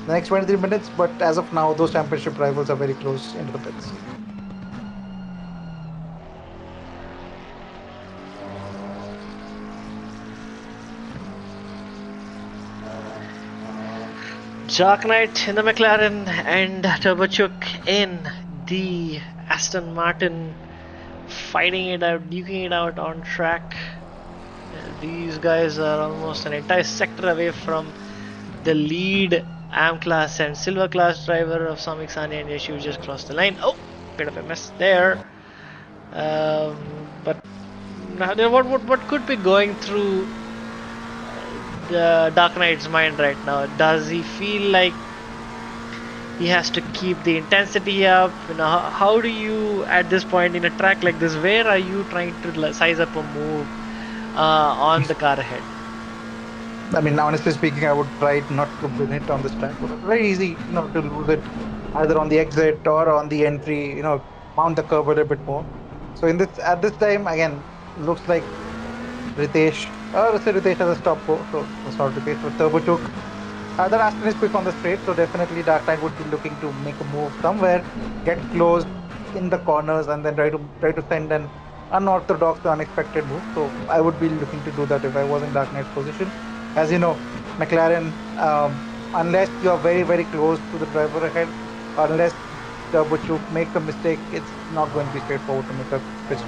Speaker 2: the next 23 minutes. But as of now, those championship rivals are very close into the pits.
Speaker 1: Dark Knight in the McLaren and Turbachuk in the Aston Martin, fighting it out, duking it out on track. These guys are almost an entire sector away from the lead AM class and silver class driver of Samik Sane and Yashu just crossed the line. Oh, bit of a mess there. But what could be going through the Dark Knight's mind right now? Does he feel like he has to keep the intensity up? How do you, at this point in a track like this, where are you trying to size up a move on the car ahead?
Speaker 2: I mean, honestly speaking, I would try not to win it on this track. It's very easy, to lose it either on the exit or on the entry. Mount the curve a little bit more. So at this time, again, looks like Ritesh has a stop go. So that's not the case for Turbo took. That Aston is quick on the straight, so definitely Dark Knight would be looking to make a move somewhere, get close in the corners, and then try to send an unorthodox, unexpected move. So I would be looking to do that if I was in Dark Knight's position. As you know, McLaren, unless you are very, very close to the driver ahead, unless Turbo makes a mistake, it's not going to be straightforward to make a pitch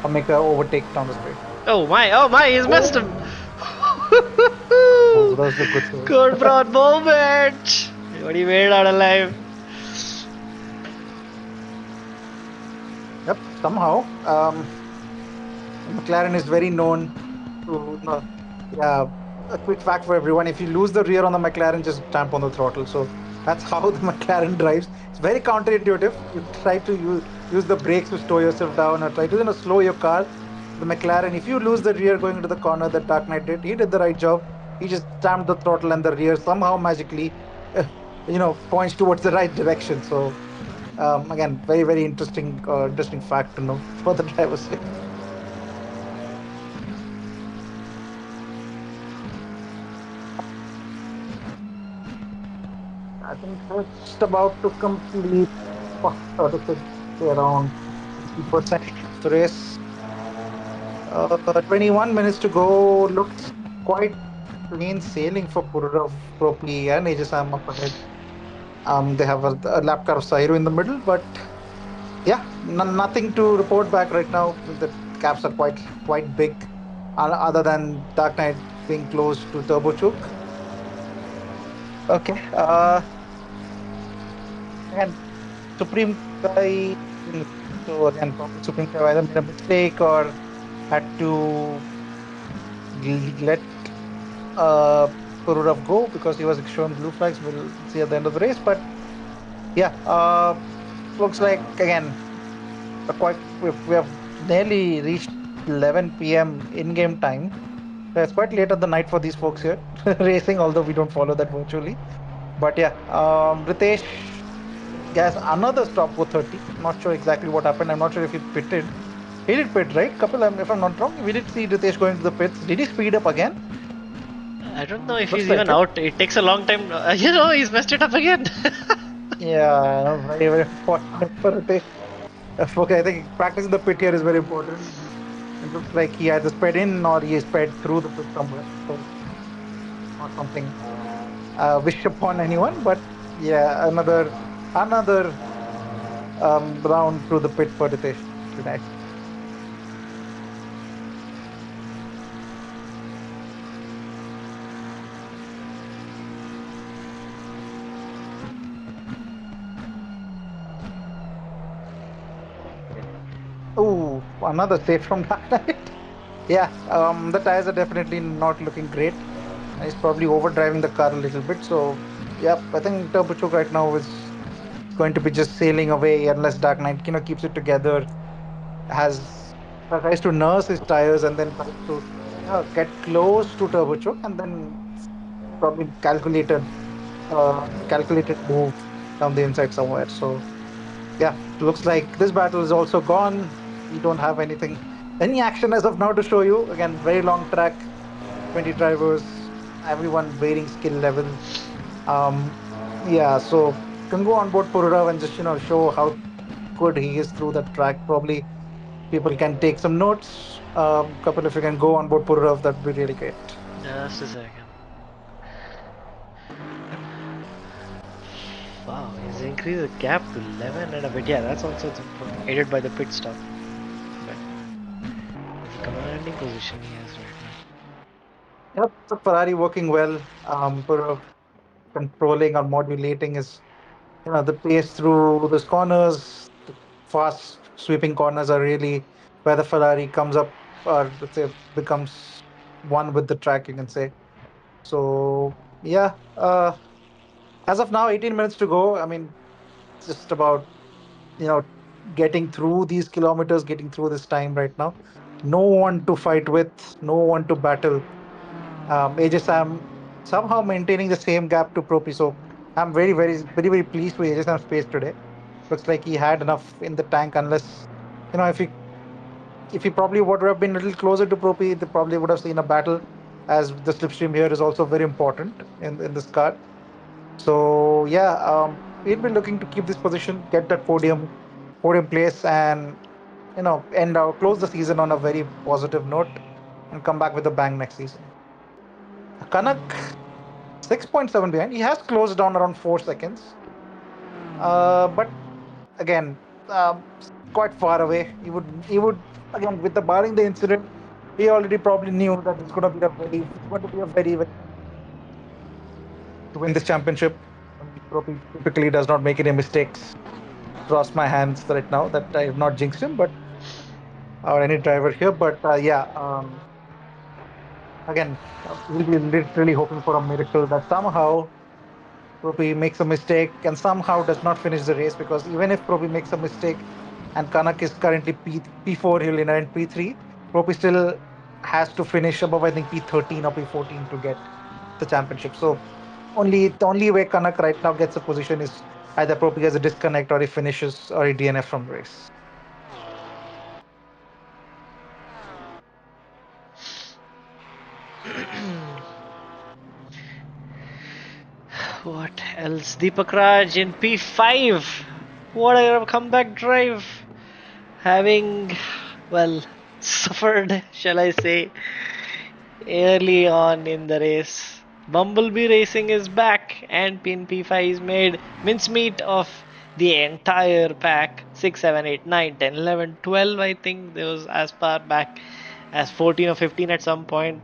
Speaker 2: or make a overtake down the straight.
Speaker 1: Oh my, he's missed him.
Speaker 2: So that's the good save.
Speaker 1: Good broad moment. What he made out alive.
Speaker 2: Yep, somehow. McLaren is very known to, a quick fact for everyone. If you lose the rear on the McLaren, just stamp on the throttle. So
Speaker 3: That's how the McLaren drives. It's very counterintuitive. You try to use the brakes to slow yourself down or try to slow your car. The McLaren, if you lose the rear going into the corner that Dark Knight did, he did the right job. He just stamped the throttle and the rear somehow magically, uh, points towards the right direction. So again, very very interesting fact to know for the drivers here. I think just about to complete around 60% of the race. 21 minutes to go. Looks quite plain sailing for Propi and Ajasam up ahead. They have a lap car of Sairu in the middle, but yeah, nothing to report back right now. The gaps are quite big, other than Dark Knight being close to Turbo Choke. Okay. And Supreme Kai. So again, probably Supreme Kai either made a mistake or had to let uh, Pururav go because he was shown blue flags. We'll see at the end of the race. But yeah, looks like again we have nearly reached 11 p.m. in-game time. It's quite late at the night for these folks here racing, although we don't follow that virtually. But yeah, Ritesh has another stop for 30. Not sure exactly what happened. I'm not sure if he pitted. He did pit, right? Kapil, if I'm not wrong, we did see Ritesh going to the pits. Did he speed up again?
Speaker 1: I don't know if
Speaker 3: Looks
Speaker 1: he's
Speaker 3: like
Speaker 1: even
Speaker 3: it.
Speaker 1: out. It takes a long time. He's messed it up again.
Speaker 3: Yeah, very, very important for Ritesh. Okay, I think practicing the pit here is very important. It looks like he either sped in or he sped through the pit somewhere. So not something wish upon anyone, but yeah, another round through the pit for Ritesh tonight. Oh, another save from Dark Knight. Yeah, the tires are definitely not looking great. And he's probably overdriving the car a little bit. So, yeah, I think Turbo Choke right now is going to be just sailing away unless Dark Knight, keeps it together, has tries to nurse his tires and then tries to get close to Turbo Choke and then probably calculated move down the inside somewhere. So yeah, looks like this battle is also gone. We don't have any action as of now to show you. Again, very long track, 20 drivers, everyone varying skill level. Um, yeah, so can go on board Pururav and just show how good he is through that track. Probably people can take some notes. Couple if you can go on board Pururav, that'd be really great.
Speaker 1: Just a second. Wow, he's increased the gap to 11 and a bit. Yeah, that's also aided by the pit stop. But it's a commanding position he has right
Speaker 3: Yep, so Ferrari working well. Pururav controlling or modulating his the pace through those corners, the fast sweeping corners are really where the Ferrari comes up or let's say becomes one with the track, you can say. So yeah, as of now, 18 minutes to go. I mean, it's just about you know getting through these kilometers, getting through this time right now. No one to fight with, no one to battle. AJ Sam somehow maintaining the same gap to Propi. So I'm very, very, very, very pleased with AJ Sam's pace today. Looks like he had enough in the tank, unless if he probably would have been a little closer to Propi, they probably would have seen a battle, as the slipstream here is also very important in this car. So yeah, we'll be looking to keep this position, get that podium place, and close the season on a very positive note, and come back with a bang next season. Kanak 6.7 behind. He has closed down around 4 seconds. But again, quite far away. He would again with the barring the incident, he already probably knew that it's going to be a very to win this championship. Propi typically does not make any mistakes. Cross my hands right now that I have not jinxed him, but or any driver here. But yeah, again, we'll be literally hoping for a miracle that somehow Propi makes a mistake and somehow does not finish the race, because even if Propi makes a mistake and Kanak is currently P4, he'll inherit P3, Propi still has to finish above, I think, P13 or P14 to get the championship. So the only way Kanak right now gets a position is either Propi has a disconnect or he finishes or he DNF from the race.
Speaker 1: What else? Deepak Raj in P5. What a comeback drive. Having, well, suffered, shall I say, early on in the race. Bumblebee Racing is back, and Pin P5 is made mincemeat of the entire pack. 6, 7, 8, 9, 10, 11, 12, I think. There was as far back as 14 or 15 at some point.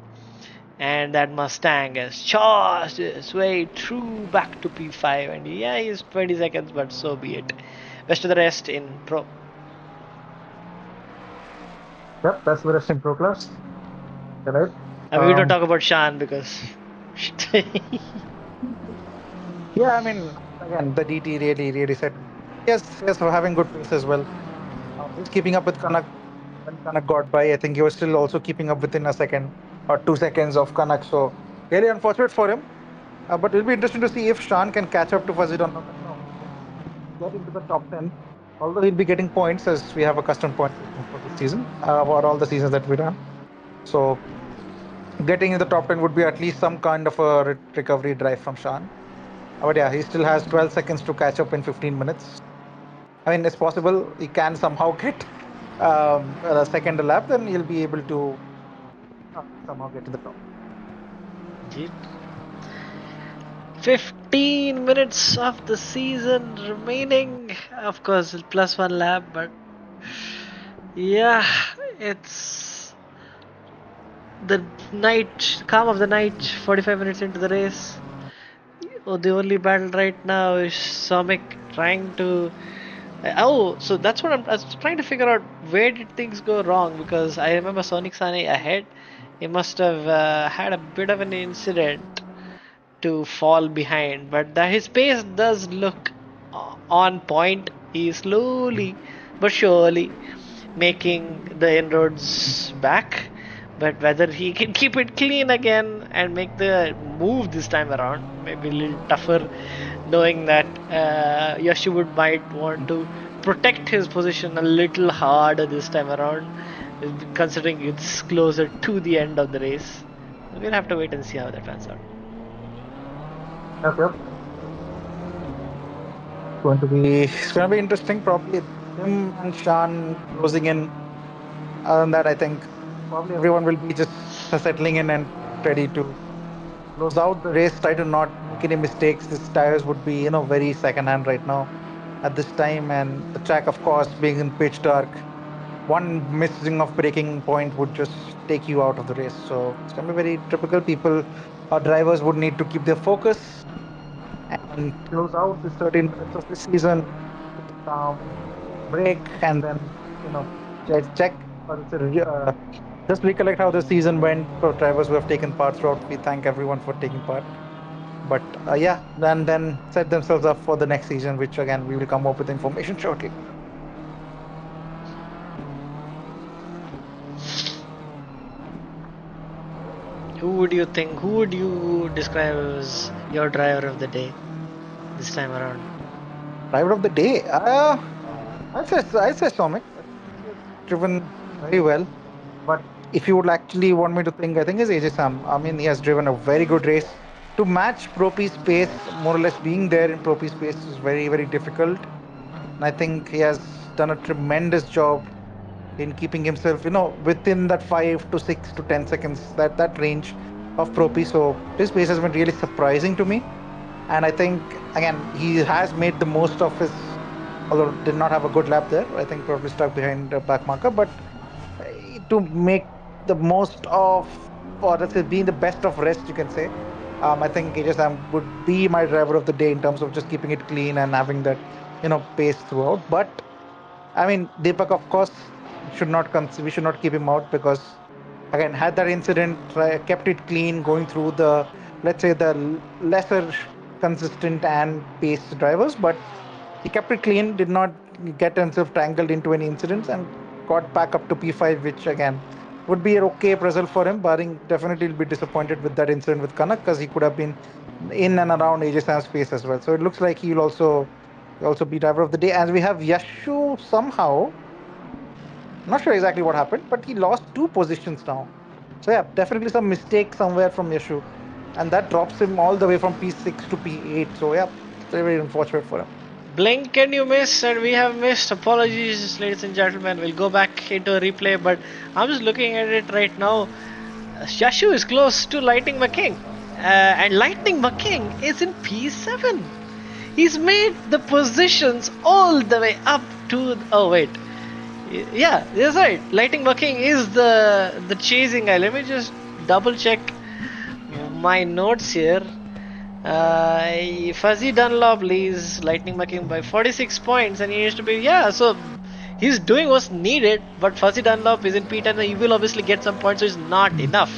Speaker 1: And that Mustang has charged his way through back to P5. And yeah, he's 20 seconds, but so be it. Best of the rest in Pro.
Speaker 3: Yep, that's the rest in Pro Class. Right.
Speaker 1: I mean, we don't talk about Shan because.
Speaker 3: Yeah, I mean, again, the DT really said yes, we're having good pace as well. He's keeping up with Kanak. When Kanak got by, I think he was still also keeping up within a second or 2 seconds of Kanak. So really unfortunate for him. But it'll be interesting to see if Shan can catch up to Fazid or not. Get into the top 10. Although he'll be getting points as we have a custom point system for this season, for all the seasons that we run. So getting in the top 10 would be at least some kind of a recovery drive from Shan. But yeah, he still has 12 seconds to catch up in 15 minutes. I mean, it's possible he can somehow get a second lap, then he'll be able to somehow get to the top.
Speaker 1: Indeed. 15 minutes of the season remaining. Of course, plus one lap, but yeah, it's the night, calm of the night, 45 minutes into the race. Oh, the only battle right now is Somik trying to. Oh, so that's what I was trying to figure out. Where did things go wrong? Because I remember Sonic Sane ahead. He must have had a bit of an incident to fall behind, but his pace does look on point. He is slowly but surely making the inroads back. But whether he can keep it clean again and make the move this time around, maybe a little tougher, knowing that Yashivud might want to protect his position a little harder this time around, considering it's closer to the end of the race. We'll have to wait and see how that turns out.
Speaker 3: Yep. It's going to be interesting. Probably him and Shan closing in. Other than that, I think probably everyone will be just settling in and ready to close out the race. Try to not make any mistakes. These tires would be, very second-hand right now at this time, and the track, of course, being in pitch dark, one missing of braking point would just take you out of the race. So it's going to be very typical. People or drivers would need to keep their focus and close out the 13 minutes of the season, break, and then check or just recollect how the season went for drivers who have taken part throughout. We thank everyone for taking part. But yeah, then set themselves up for the next season, which again we will come up with information shortly.
Speaker 1: Who would you describe as your driver of the day this time around?
Speaker 3: Driver of the day? I say Somik. Driven very well. But if you would actually want me to think, I think it's AJ Sam. I mean, he has driven a very good race. To match Propi's pace, more or less being there in Propi's pace is very, very difficult. And I think he has done a tremendous job in keeping himself, within that 5 to 6 to 10 seconds, that range of Propi. So his pace has been really surprising to me. And I think, again, he has made the most of his, although did not have a good lap there. I think probably stuck behind the back marker. But to make the most of, or let's say being the best of rest, you can say, I think AJ Sam would be my driver of the day in terms of just keeping it clean and having that, pace throughout. But I mean, Deepak, of course, we should not keep him out, because again, had that incident, kept it clean, going through the, let's say, the lesser consistent and paced drivers, but he kept it clean, did not get himself tangled into any incidents, and got back up to P5, which again would be an okay result for him, barring definitely he'll be disappointed with that incident with Kanak because he could have been in and around AJ Sam's pace as well. So it looks like he'll also be driver of the day. As we have Yashu somehow, not sure exactly what happened, but he lost 2 positions now. So yeah, definitely some mistake somewhere from Yashu, and that drops him all the way from P6 to P8. So yeah, very, very unfortunate for him.
Speaker 1: Blink and you miss, and we have missed. Apologies, ladies and gentlemen. We'll go back into a replay, but I'm just looking at it right now. Yashu is close to Lightning McKing, and Lightning McKing is in P7. He's made the positions all the way up to. Oh wait, yeah, that's right. Lightning McKing is the chasing guy. Let me just double check my notes here. Fuzzy Dunlop leads Lightning McKing by 46 points, and he needs to be, so he's doing what's needed, but Fuzzy Dunlop is in P10 and he will obviously get some points, so it's not enough.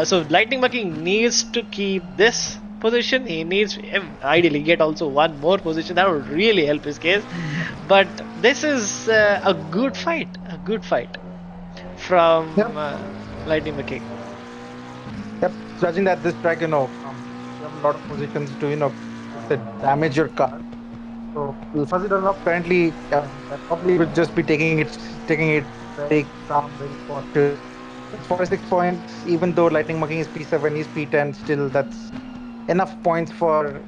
Speaker 1: So Lightning McKing needs to keep this position. He needs ideally get also one more position. That would really help his case. But this is a good fight from Lightning McKing.
Speaker 3: Yep, judging that this track, you have a lot of positions to, damage your car. So Fuzzy Dunlop currently probably will just be taking it very calm, very cautious. 46 points, even though Lightning McKing is P7, he's P10, still that's enough points for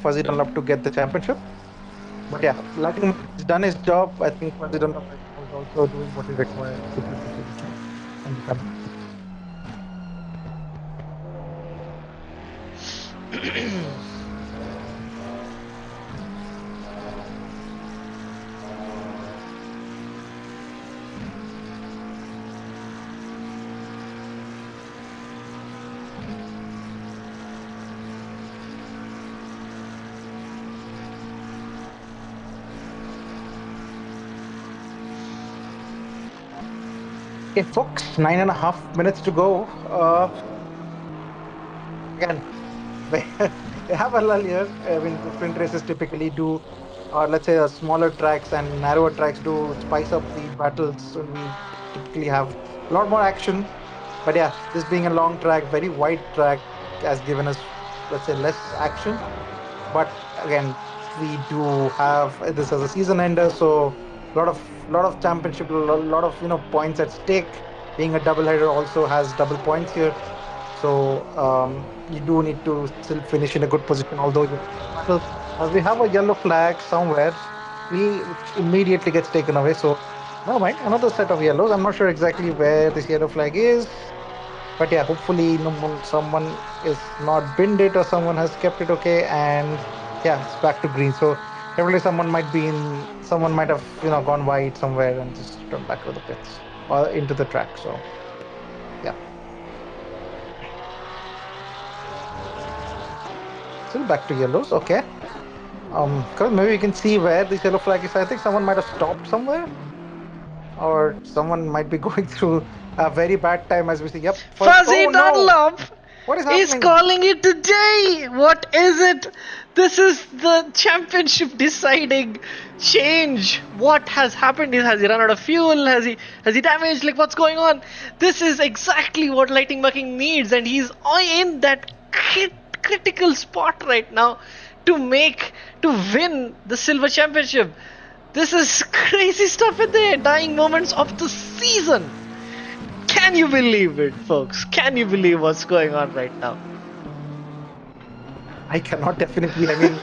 Speaker 3: Fuzzy Dunlop to get the championship. But yeah, Lightning has done his job. I think Fuzzy Dunlop is also doing what is required to keep the position. Okay, folks, 9.5 minutes to go. Again, they have a lull here. I mean, the sprint races typically do, or let's say smaller tracks and narrower tracks do spice up the battles. So we typically have a lot more action. But yeah, this being a long track, very wide track, has given us, let's say, less action. But again, we do have this as a season ender, so a lot of championship, a lot of points at stake. Being a double header also has double points here. So you do need to still finish in a good position, although we have a yellow flag somewhere, which immediately gets taken away. So never mind, another set of yellows. I'm not sure exactly where this yellow flag is, but yeah, hopefully someone is not binned it or someone has kept it okay, and yeah, it's back to green. So definitely someone might have gone wide somewhere and just turned back to the pits or into the track. So yeah. Still back to yellows, okay. Maybe we can see where this yellow flag is. I think someone might have stopped somewhere, or someone might be going through a very bad time as we see. Yep.
Speaker 1: Fuzzy Dunlop
Speaker 3: What is happening?
Speaker 1: He's calling it today. What is it? This is the championship deciding change. What has happened? Has he run out of fuel? Has he damaged? Like, what's going on? This is exactly what Lightning McKing needs, and he's in that critical spot right now to win the silver championship. This is crazy stuff in the dying moments of the season. Can you believe it, folks? Can you believe what's going on right now?
Speaker 3: I cannot definitely. I mean,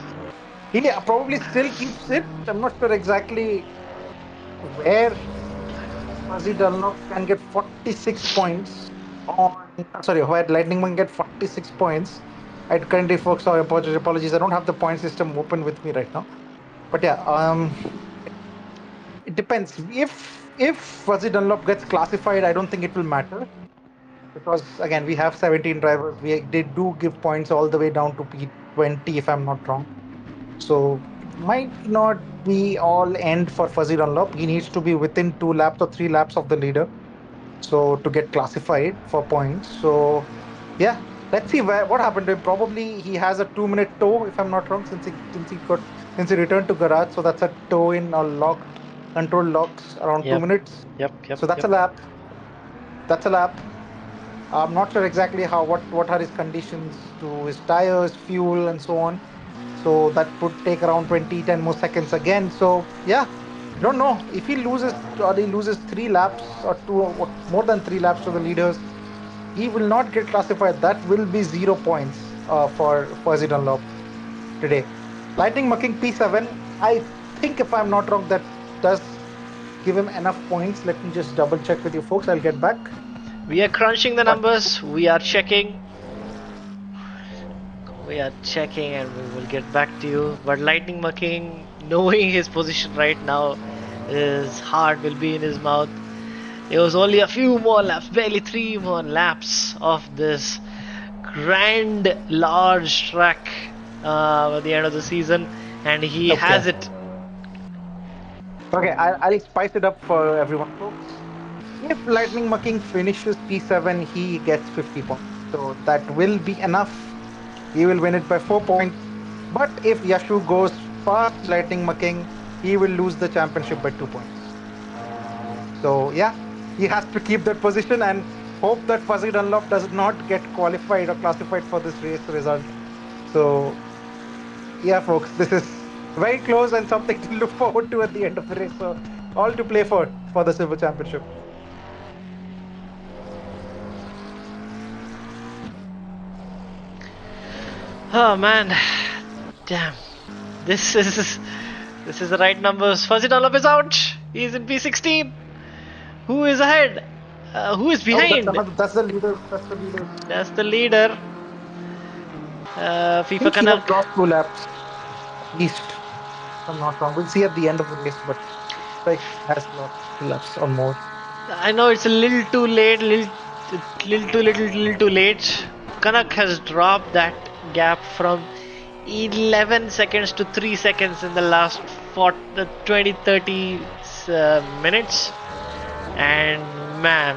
Speaker 3: he probably still keeps it. I'm not sure exactly where Fuzzy Dunlop can get 46 points where Lightning McKing get 46 points. Currently, folks, sorry, apologies. I don't have the point system open with me right now. But yeah, it depends. If Fuzzy Dunlop gets classified, I don't think it will matter. Because again, we have 17 drivers. They do give points all the way down to P20, if I'm not wrong. So it might not be all end for Fuzzy Dunlop. He needs to be within 2 laps or 3 laps of the leader, so to get classified for points. So yeah, let's see what happened to him. Probably he has a 2-minute tow, if I'm not wrong, since he returned to garage. So that's a tow in or locked control locks around 2 minutes.
Speaker 1: Yep.
Speaker 3: So that's a lap. That's a lap. I'm not sure exactly what are his conditions to his tires, fuel, and so on. So that would take around 10 more seconds again. So yeah, don't know if he loses 3 laps or more than 3 laps to the leaders. He will not get classified. That will be 0 points for Fuzzy Dunlop today. Lightning Mucking P7. I think if I'm not wrong, that does give him enough points. Let me just double check with you folks. I'll get back.
Speaker 1: We are crunching the numbers. We are checking. And we will get back to you. But Lightning Mucking, knowing his position right now, his heart will be in his mouth. It was only a few more laps, barely 3 more laps of this grand, large track at the end of the season, and he has it.
Speaker 3: Okay, I'll spice it up for everyone, folks. If Lightning Mucking finishes P7, he gets 50 points. So that will be enough. He will win it by 4 points. But if Yashu goes past Lightning Mucking, he will lose the championship by 2 points. So yeah, he has to keep that position and hope that Fuzzy Dunlop does not get qualified or classified for this race result. So yeah, folks, this is very close and something to look forward to at the end of the race. So all to play for the Silver Championship.
Speaker 1: Oh man, damn! This is the right numbers. Fuzzy Dunlop is out. He's in P16. Who is ahead? Who is behind?
Speaker 3: That's the leader.
Speaker 1: That's the leader. FIFA Kanak.
Speaker 3: Dropped 2 laps. East. I'm not wrong. We'll see at the end of the race, but like has lost 2 laps or more.
Speaker 1: I know it's a little too late, little too late. Kanak has dropped that gap from 11 seconds to 3 seconds in the last 20-30 minutes, and man,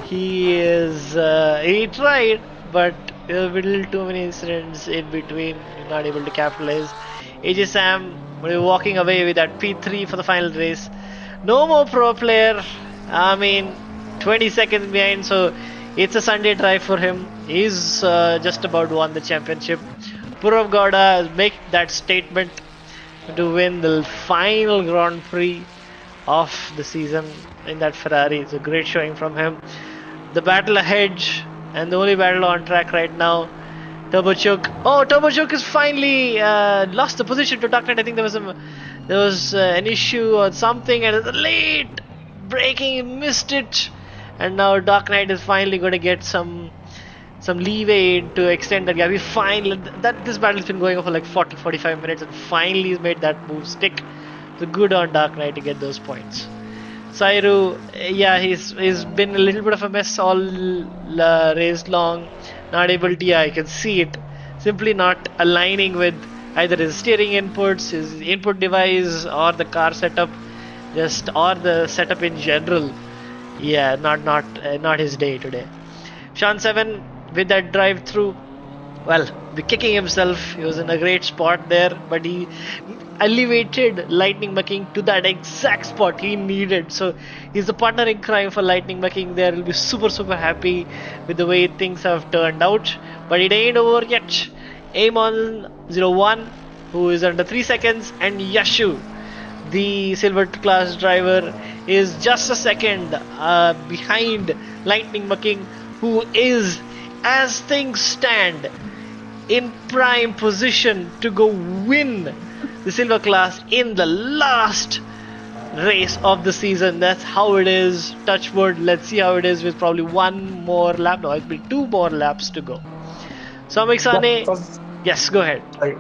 Speaker 1: he tried, but there were little too many incidents in between, not able to capitalize. AJ Sam walking away with that P3 for the final race. No more pro player. I mean, 20 seconds behind, so it's a Sunday drive for him. He's just about won the championship. Purav Gowda make that statement to win the final Grand Prix of the season in that Ferrari. It's a great showing from him. The battle ahead, and the only battle on track right now, Turbochuk. Oh, Turbochuk is finally lost the position to Dark Knight. I think there was an issue or something, and it's late braking, he missed it, and now Dark Knight is finally going to get some leeway to extend that gap. He finally, this battle's been going on for like 40-45 minutes, and finally he's made that move stick. So good on Dark Knight to get those points. Sairu, yeah, he's been a little bit of a mess all race long. Not able to, yeah, I can see it. Simply not aligning with either his steering inputs, his input device, or the car setup, or the setup in general. Yeah, not his day today. Sean 7 with that drive through, well, the kicking himself. He was in a great spot there, but he elevated Lightning Mucking to that exact spot he needed. So he's the partner in crime for Lightning Mucking there. He'll be super happy with the way things have turned out. But it ain't over yet. Amon 01, who is under 3 seconds, and Yashu, the silver class driver, is just a second behind Lightning Mucking, who is, as things stand, in prime position to go win the silver class in the last race of the season. That's how it is. Touch wood. Let's see how it is with probably 1 more lap. No, it'll be 2 more laps to go. So Sane, yes, go ahead.
Speaker 3: Right.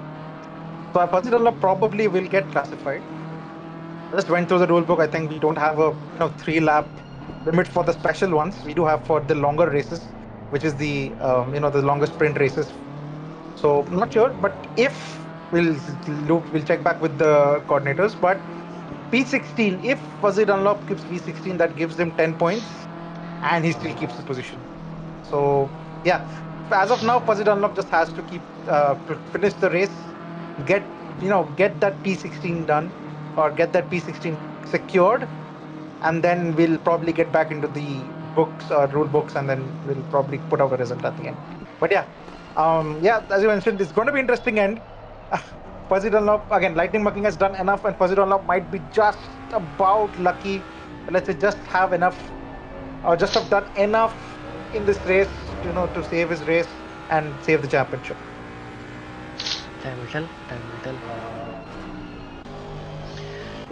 Speaker 3: So Fuzzy Dunlop probably will get classified. I just went through the rule book. I think we don't have a 3-lap limit for the special ones. We do have for the longer races, which is the the longer sprint races. So I'm not sure, but if we'll check back with the coordinators. But P16, if Fuzzy Dunlop keeps P16, that gives him 10 points, and he still keeps the position. So yeah, as of now, Fuzzy Dunlop just has to keep finish the race, get that P16 done, or get that P16 secured, and then we'll probably get back into the books or rule books, and then we'll probably put out a result at the end. But yeah, as you mentioned, it's going to be interesting end. Fuzzy Dunlop again. Lightning McKing has done enough, and Fuzzy Dunlop might be just about lucky. Let's say just have enough, or just have done enough in this race, to save his race and save the championship.
Speaker 1: Time will tell. Time will tell.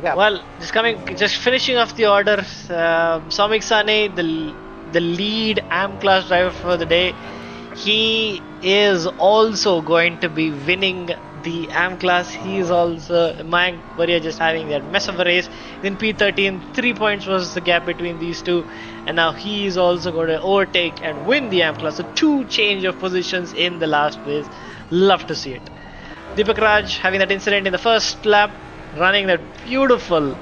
Speaker 3: Yeah.
Speaker 1: Well, just finishing off the order. Samik Sane, the lead AM class driver for the day. He is also going to be winning the AM class. He is also Mayank Varia just having that mess of a race. Then P13, 3 points was the gap between these two, and now he is also going to overtake and win the AM class. So 2 change of positions in the last race. Love to see it. Deepak Raj having that incident in the first lap, running that beautiful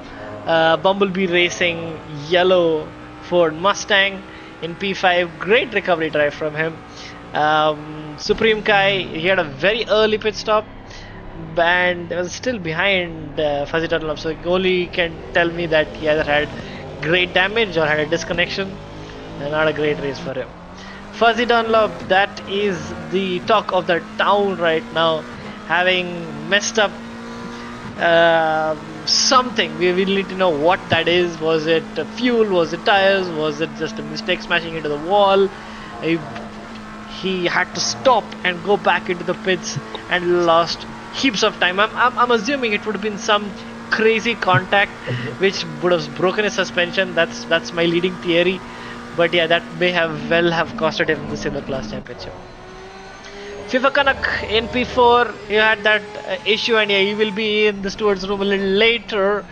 Speaker 1: Bumblebee Racing yellow Ford Mustang in P5. Great recovery drive from him. Supreme Kai, he had a very early pit stop and was still behind Fuzzy Dunlop, so he only can tell me that he either had great damage or had a disconnection. Not a great race for him. Fuzzy Dunlop, that is the talk of the town right now, having messed up something. We will need to know what that is. Was it fuel? Was it tires? Was it just a mistake smashing into the wall? He had to stop and go back into the pits and lost heaps of time. I'm assuming it would have been some crazy contact which would have broken his suspension. That's my leading theory. But yeah, that may have costed him the Silver Class Championship. FIFA Kanak in P4, he had that issue, and yeah, he will be in the stewards room a little later.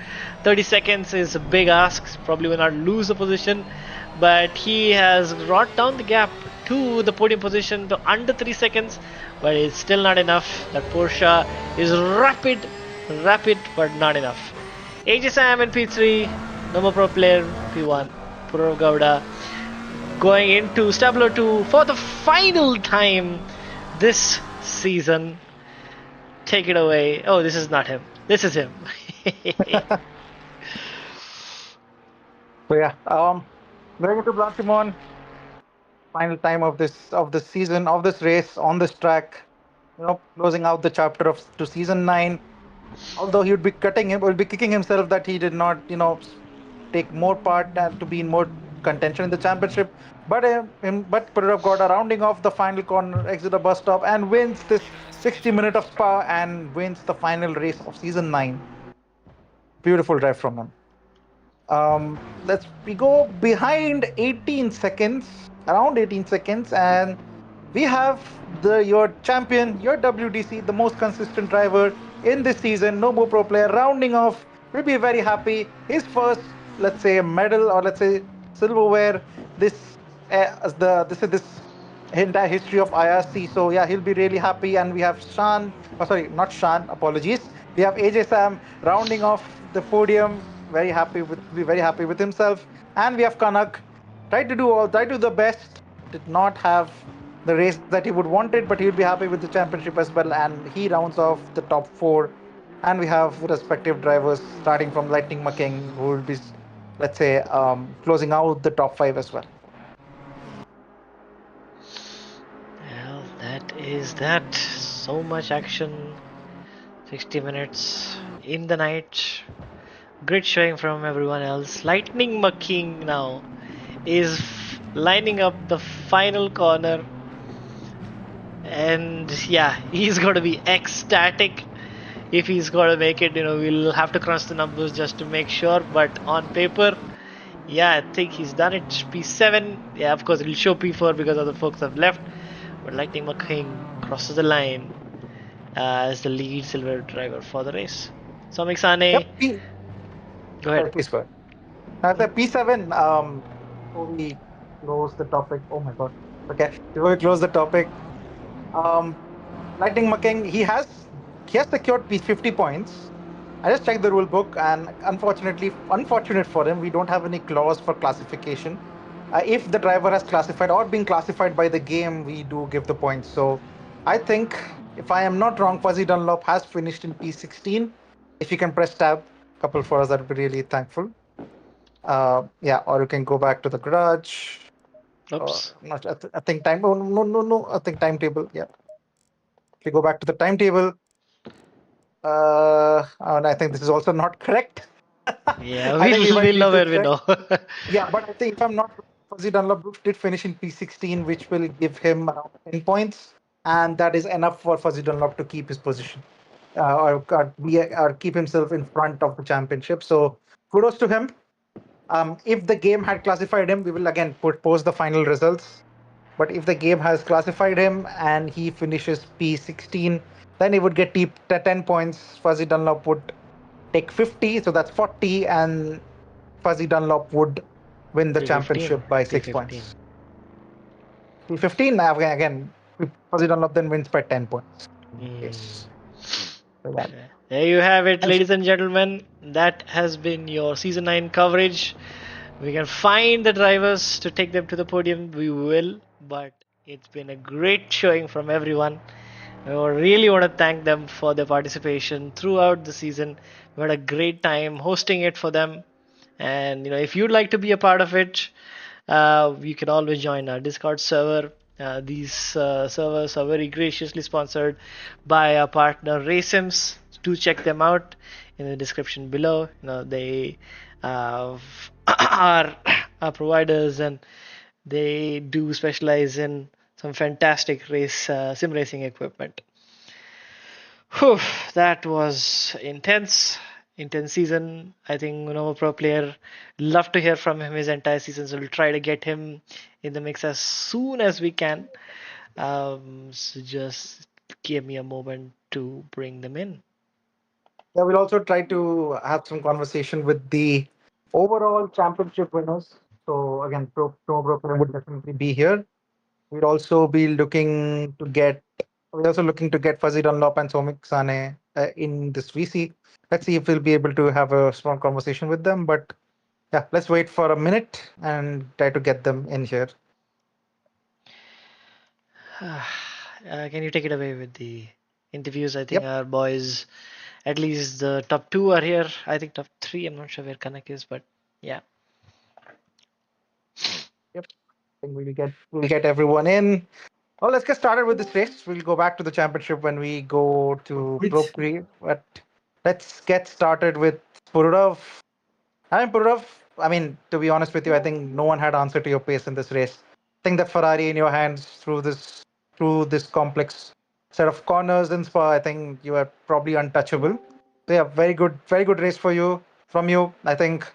Speaker 1: 30 seconds is a big ask, probably will not lose the position, but he has brought down the gap to the podium position to under 3 seconds, but it's still not enough. That Porsche is rapid, but not enough. AJ Sam in P3, number pro player P1, Purav Gowda going into Stabler 2 for the final time this season. Take it away. Oh, this is not him. This is him.
Speaker 3: So yeah, going into Blanchimon, final time of this season, of this race on this track. Closing out the chapter to season 9. Although he would be kicking himself that he did not, take more part and to be in more contention in the championship. But Purav got a rounding off the final corner, exit the bus stop, and wins this 60-minute of Spa and wins the final race of season 9. Beautiful drive from him. We go behind 18 seconds, around 18 seconds, and we have your champion, your WDC, the most consistent driver in this season, Nobu Pro player, rounding off. Will be very happy. His first, let's say, medal, or let's say silverware. This is this entire history of IRC. So yeah, he'll be really happy. And we have not Shan. Apologies. We have AJ Sam rounding off the podium. Be very happy with himself. And we have Kanak. Tried to do the best. Did not have the race that he would wanted, but he would be happy with the championship as well. And he rounds off the top 4. And we have respective drivers starting from Lightning McKing, who will be, let's say, closing out the top 5 as well.
Speaker 1: Well, that is that. So much action. 60 minutes in the night. Great showing from everyone else. Lightning McKing now is lining up the final corner. And yeah, he's going to be ecstatic if he's got to make it. We'll have to crunch the numbers just to make sure, but on paper, yeah, I think he's done it. P7, yeah, of course it'll show P4 because other folks have left, but Lightning McKing crosses the line as the lead silver driver for the race. Samik Sane, go ahead.
Speaker 3: Please go ahead. The P7, before we close the topic, oh my god, okay, before we close the topic, Lightning McKing, he has secured 50 points. I just checked the rule book, and unfortunate for him, we don't have any clause for classification. If the driver has classified or been classified by the game, we do give the points. So I think, if I am not wrong, Fuzzy Dunlop has finished in P16. If you can press tab, couple for us, that would be really thankful. Yeah, or you can go back to the garage.
Speaker 1: Oops.
Speaker 3: Not, I think time. Oh, no. I think timetable. Yeah. If you go back to the timetable, and I think this is also not correct.
Speaker 1: Yeah,
Speaker 3: I think we might
Speaker 1: we'll
Speaker 3: need
Speaker 1: know
Speaker 3: to
Speaker 1: when we
Speaker 3: check.
Speaker 1: know.
Speaker 3: Yeah, but I think if I'm not wrong, Fuzzy Dunlop did finish in P16, which will give him around 10 points, and that is enough for Fuzzy Dunlop to keep his position, or keep himself in front of the championship. So kudos to him. If the game had classified him, we will again post the final results. But if the game has classified him and he finishes P16, then he would get 10 points. Fuzzy Dunlop would take 50, so that's 40, and Fuzzy Dunlop would win the
Speaker 1: P15.
Speaker 3: championship by 6
Speaker 1: P15.
Speaker 3: points. P15, again, Fuzzy Dunlop then wins by 10 points. Yes. So yeah.
Speaker 1: There you have it, ladies and gentlemen. That has been your season 9 coverage. We can find the drivers to take them to the podium. We will, but it's been a great showing from everyone. I really want to thank them for their participation throughout the season. We had a great time hosting it for them. And if you'd like to be a part of it, you can always join our Discord server. These servers are very graciously sponsored by our partner Racesims. Do check them out in the description below. They are our providers, and they do specialize in some fantastic sim racing equipment. Whew, that was intense season. I think Pro player, love to hear from him his entire season. So we'll try to get him in the mix as soon as we can. So just give me a moment to bring them in.
Speaker 3: Yeah, we'll also try to have some conversation with the overall championship winners. So again, Pro Player would definitely be here. We'd also be looking to get we're also looking to get Fuzzy Dunlop and Somik Sane in this VC. Let's see if we'll be able to have a strong conversation with them. But yeah, let's wait for a minute and try to get them in here.
Speaker 1: Can you take it away with the interviews? I think
Speaker 3: Yep.
Speaker 1: our boys, at least the top 2 are here. I think top 3, I'm not sure where Kanak is, but yeah.
Speaker 3: Yep. I think we'll get everyone in. Oh, let's get started with this race. We'll go back to the championship when we go to Pro Prix. But let's get started with Pururav. Pururav, to be honest with you, I think no one had answer to your pace in this race. I think the Ferrari in your hands through this complex set of corners in Spa, I think you are probably untouchable. So yeah, very good race for you from you. I think,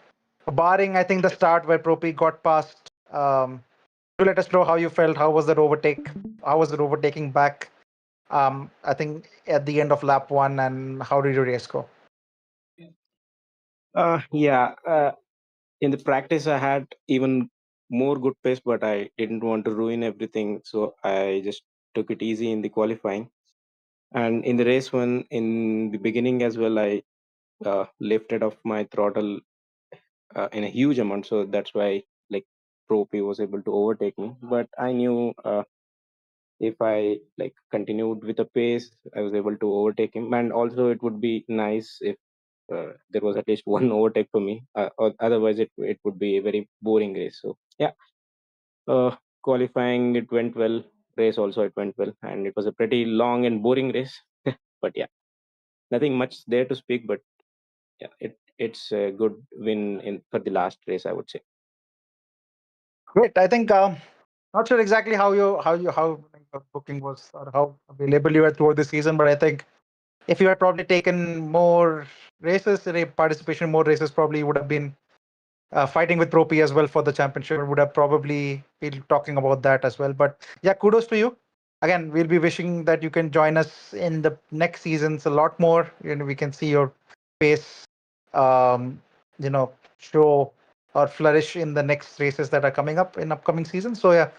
Speaker 3: barring the start where Propi got past. To let us know how you felt. How was that overtake? How was it overtaking back? I think at the end of lap one, and how did your race go?
Speaker 4: Yeah. In the practice, I had even more good pace, but I didn't want to ruin everything, so I just took it easy in the qualifying. And in the race one, in the beginning as well, I lifted off my throttle in a huge amount, so that's why like Propi was able to overtake me. But I knew if I continued with the pace, I was able to overtake him. And also, it would be nice if there was at least one overtake for me. Or otherwise, it would be a very boring race. So yeah, qualifying it went well. Race also it went well, and it was a pretty long and boring race. But yeah, nothing much there to speak. But yeah, it's a good win in for the last race, I would say.
Speaker 3: Great. I think not sure exactly how your booking was or how available you were throughout the season, but I think if you had probably taken more races, participation in more races, probably would have been fighting with Propi as well for the championship. Would have probably been talking about that as well. But yeah, kudos to you. Again, we'll be wishing that you can join us in the next seasons a lot more. We can see your pace, um, show or flourish in the next races that are coming up in upcoming seasons. So yeah,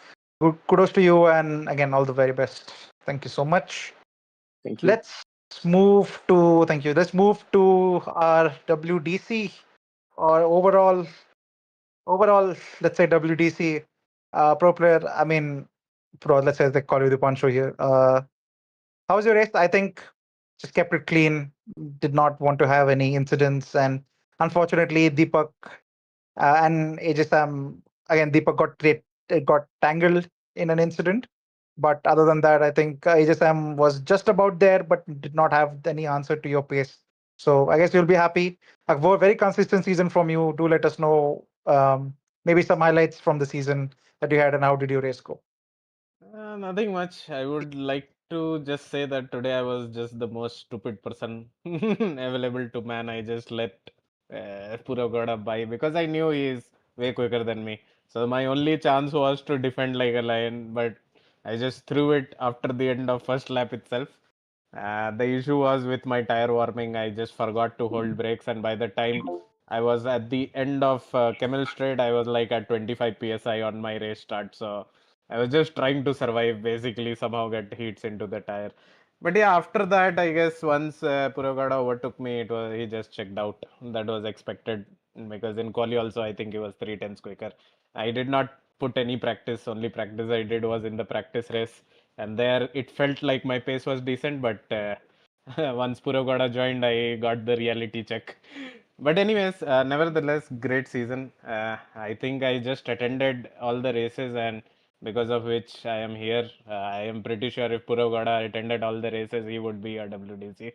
Speaker 3: kudos to you, and again, all the very best. Thank you so much.
Speaker 4: Thank you.
Speaker 3: Let's move to thank you. Let's move to our WDC or overall overall, let's say WDC pro player. I mean, pro. Let's say they call you the Pancho here. How was your race? I think just kept it clean. Did not want to have any incidents, and unfortunately, Deepak and Ajisam again. Deepak got tangled in an incident. But other than that, I think Ajisam was just about there, but did not have any answer to your pace. So I guess you'll be happy. A very consistent season from you. Do let us know maybe some highlights from the season that you had and how did your race go?
Speaker 5: Nothing much. I would like to just say that today I was just the most stupid person available to man. I just let Purogoda by because I knew he is way quicker than me. So my only chance was to defend like a lion, but I just threw it after the end of first lap itself. The issue was with my tire warming. I just forgot to hold brakes, and by the time I was at the end of Camel Straight, I was like at 25 psi on my race start. So I was just trying to survive, basically, somehow get heats into the tire. But yeah, after that, I guess once Purogada overtook me, he just checked out. That was expected because in quali also, I think he was 3 tenths quicker. I did not put any practice. Only practice I did was in the practice race, and there it felt like my pace was decent. But once Purogada joined, I got the reality check. But anyways, nevertheless, great season. I think I just attended all the races and because of which I am here. I am pretty sure if Purogada attended all the races, he would be a WDC,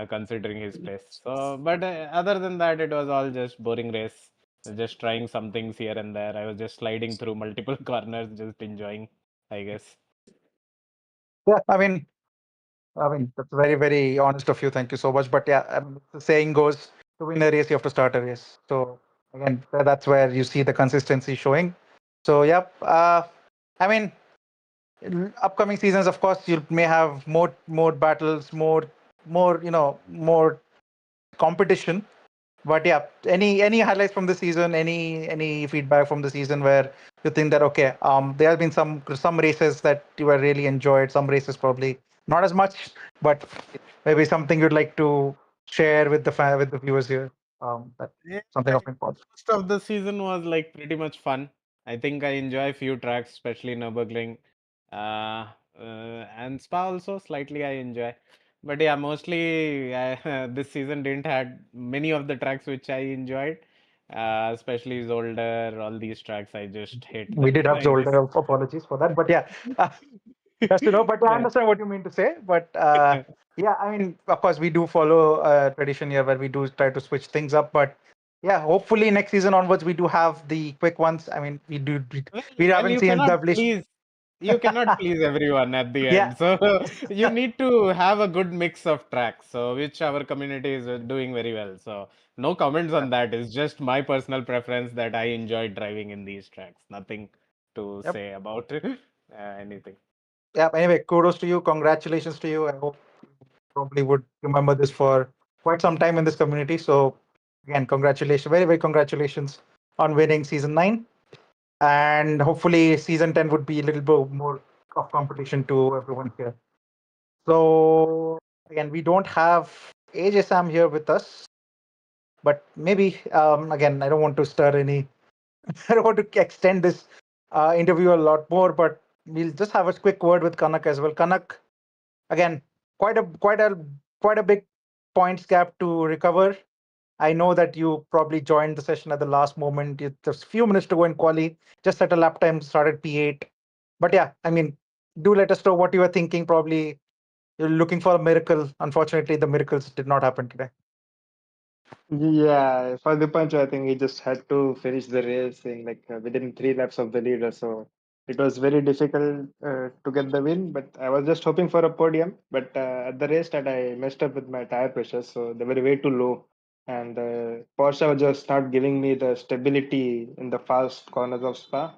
Speaker 5: considering his pace. So, but other than that, it was all just boring race. Just trying some things here and there. I was just sliding through multiple corners, just enjoying, I guess.
Speaker 3: Yeah, I mean that's very very honest of you. Thank you so much. But yeah, the saying goes, to win a race, you have to start a race. So again, that's where you see the consistency showing. So yep. I mean, upcoming seasons, of course, you may have more battles, more competition. But yeah, any highlights from the season? Any feedback from the season where you think that okay, there have been some races that you were really enjoyed, some races probably not as much, but maybe something you'd like to share with with the viewers here. That
Speaker 5: Yeah,
Speaker 3: something of importance.
Speaker 5: most of the season was like pretty much fun. I think I enjoy a few tracks, especially Nürburgring. And Spa also slightly I enjoy. But yeah, mostly this season didn't had many of the tracks which I enjoyed, especially Zolder, all these tracks. I just hate
Speaker 3: We
Speaker 5: them.
Speaker 3: did have
Speaker 5: I just
Speaker 3: Zolder. Apologies for that, but yeah, just to know. But I
Speaker 5: yeah.
Speaker 3: understand what you mean to say. But yeah, I mean, of course, we do follow a tradition here where we do try to switch things up. But yeah, hopefully next season onwards we do have the quick ones. I mean, we
Speaker 5: Well,
Speaker 3: haven't seen published.
Speaker 5: you cannot please everyone at the
Speaker 3: Yeah,
Speaker 5: end. So you need to have a good mix of tracks. So which our community is doing very well. So no comments on that. It's just my personal preference that I enjoy driving in these tracks. Nothing to
Speaker 3: yep,
Speaker 5: say about anything.
Speaker 3: yeah. Anyway, kudos to you. Congratulations to you. I hope you probably would remember this for quite some time in this community. So again, congratulations, very very congratulations on winning season 9. And hopefully season 10 would be a little bit more of competition to everyone here. So again, we don't have AJ Sam here with us, but maybe again, I don't want to stir any, I don't want to extend this interview a lot more, but we'll just have a quick word with Kanak as well. Kanak, again, quite a quite a quite a big points gap to recover. I know that you probably joined the session at the last moment. Just a few minutes to go in quali, just at a lap time, started P8. But yeah, I mean, do let us know what you were thinking. Probably you're looking for a miracle. Unfortunately, the miracles did not happen today.
Speaker 6: Yeah, for the punch, I think he just had to finish the race in like within 3 laps of the leader. So it was very difficult to get the win. But I was just hoping for a podium. But at the race that I messed up with my tire pressures, so they were way too low. And Porsche would just start giving me the stability in the fast corners of Spa.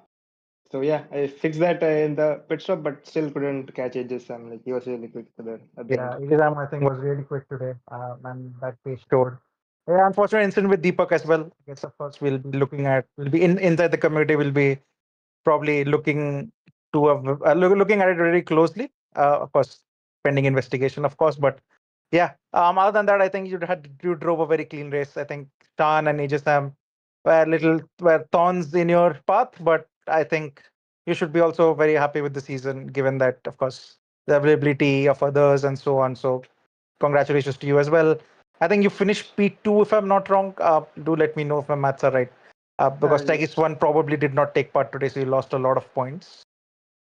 Speaker 6: So yeah, I fixed that in the pit stop, but still couldn't catch edges. And like he was really quick at the end.
Speaker 3: Yeah, exam I think was really quick today, and that page showed. Yeah, unfortunate incident with Deepak as well. I guess of course we'll be inside the community. We'll be probably looking to looking at it very closely. Of course, pending investigation, of course. But yeah, other than that, I think you drove a very clean race. I think Tan and Ajay Sam were thorns in your path, but I think you should be also very happy with the season, given that, of course, the availability of others and so on. So, congratulations to you as well. I think you finished P2, if I'm not wrong. Do let me know if my maths are right. Because
Speaker 6: Yes.
Speaker 3: Tagis 1 probably did not take part today, so you lost a lot of points.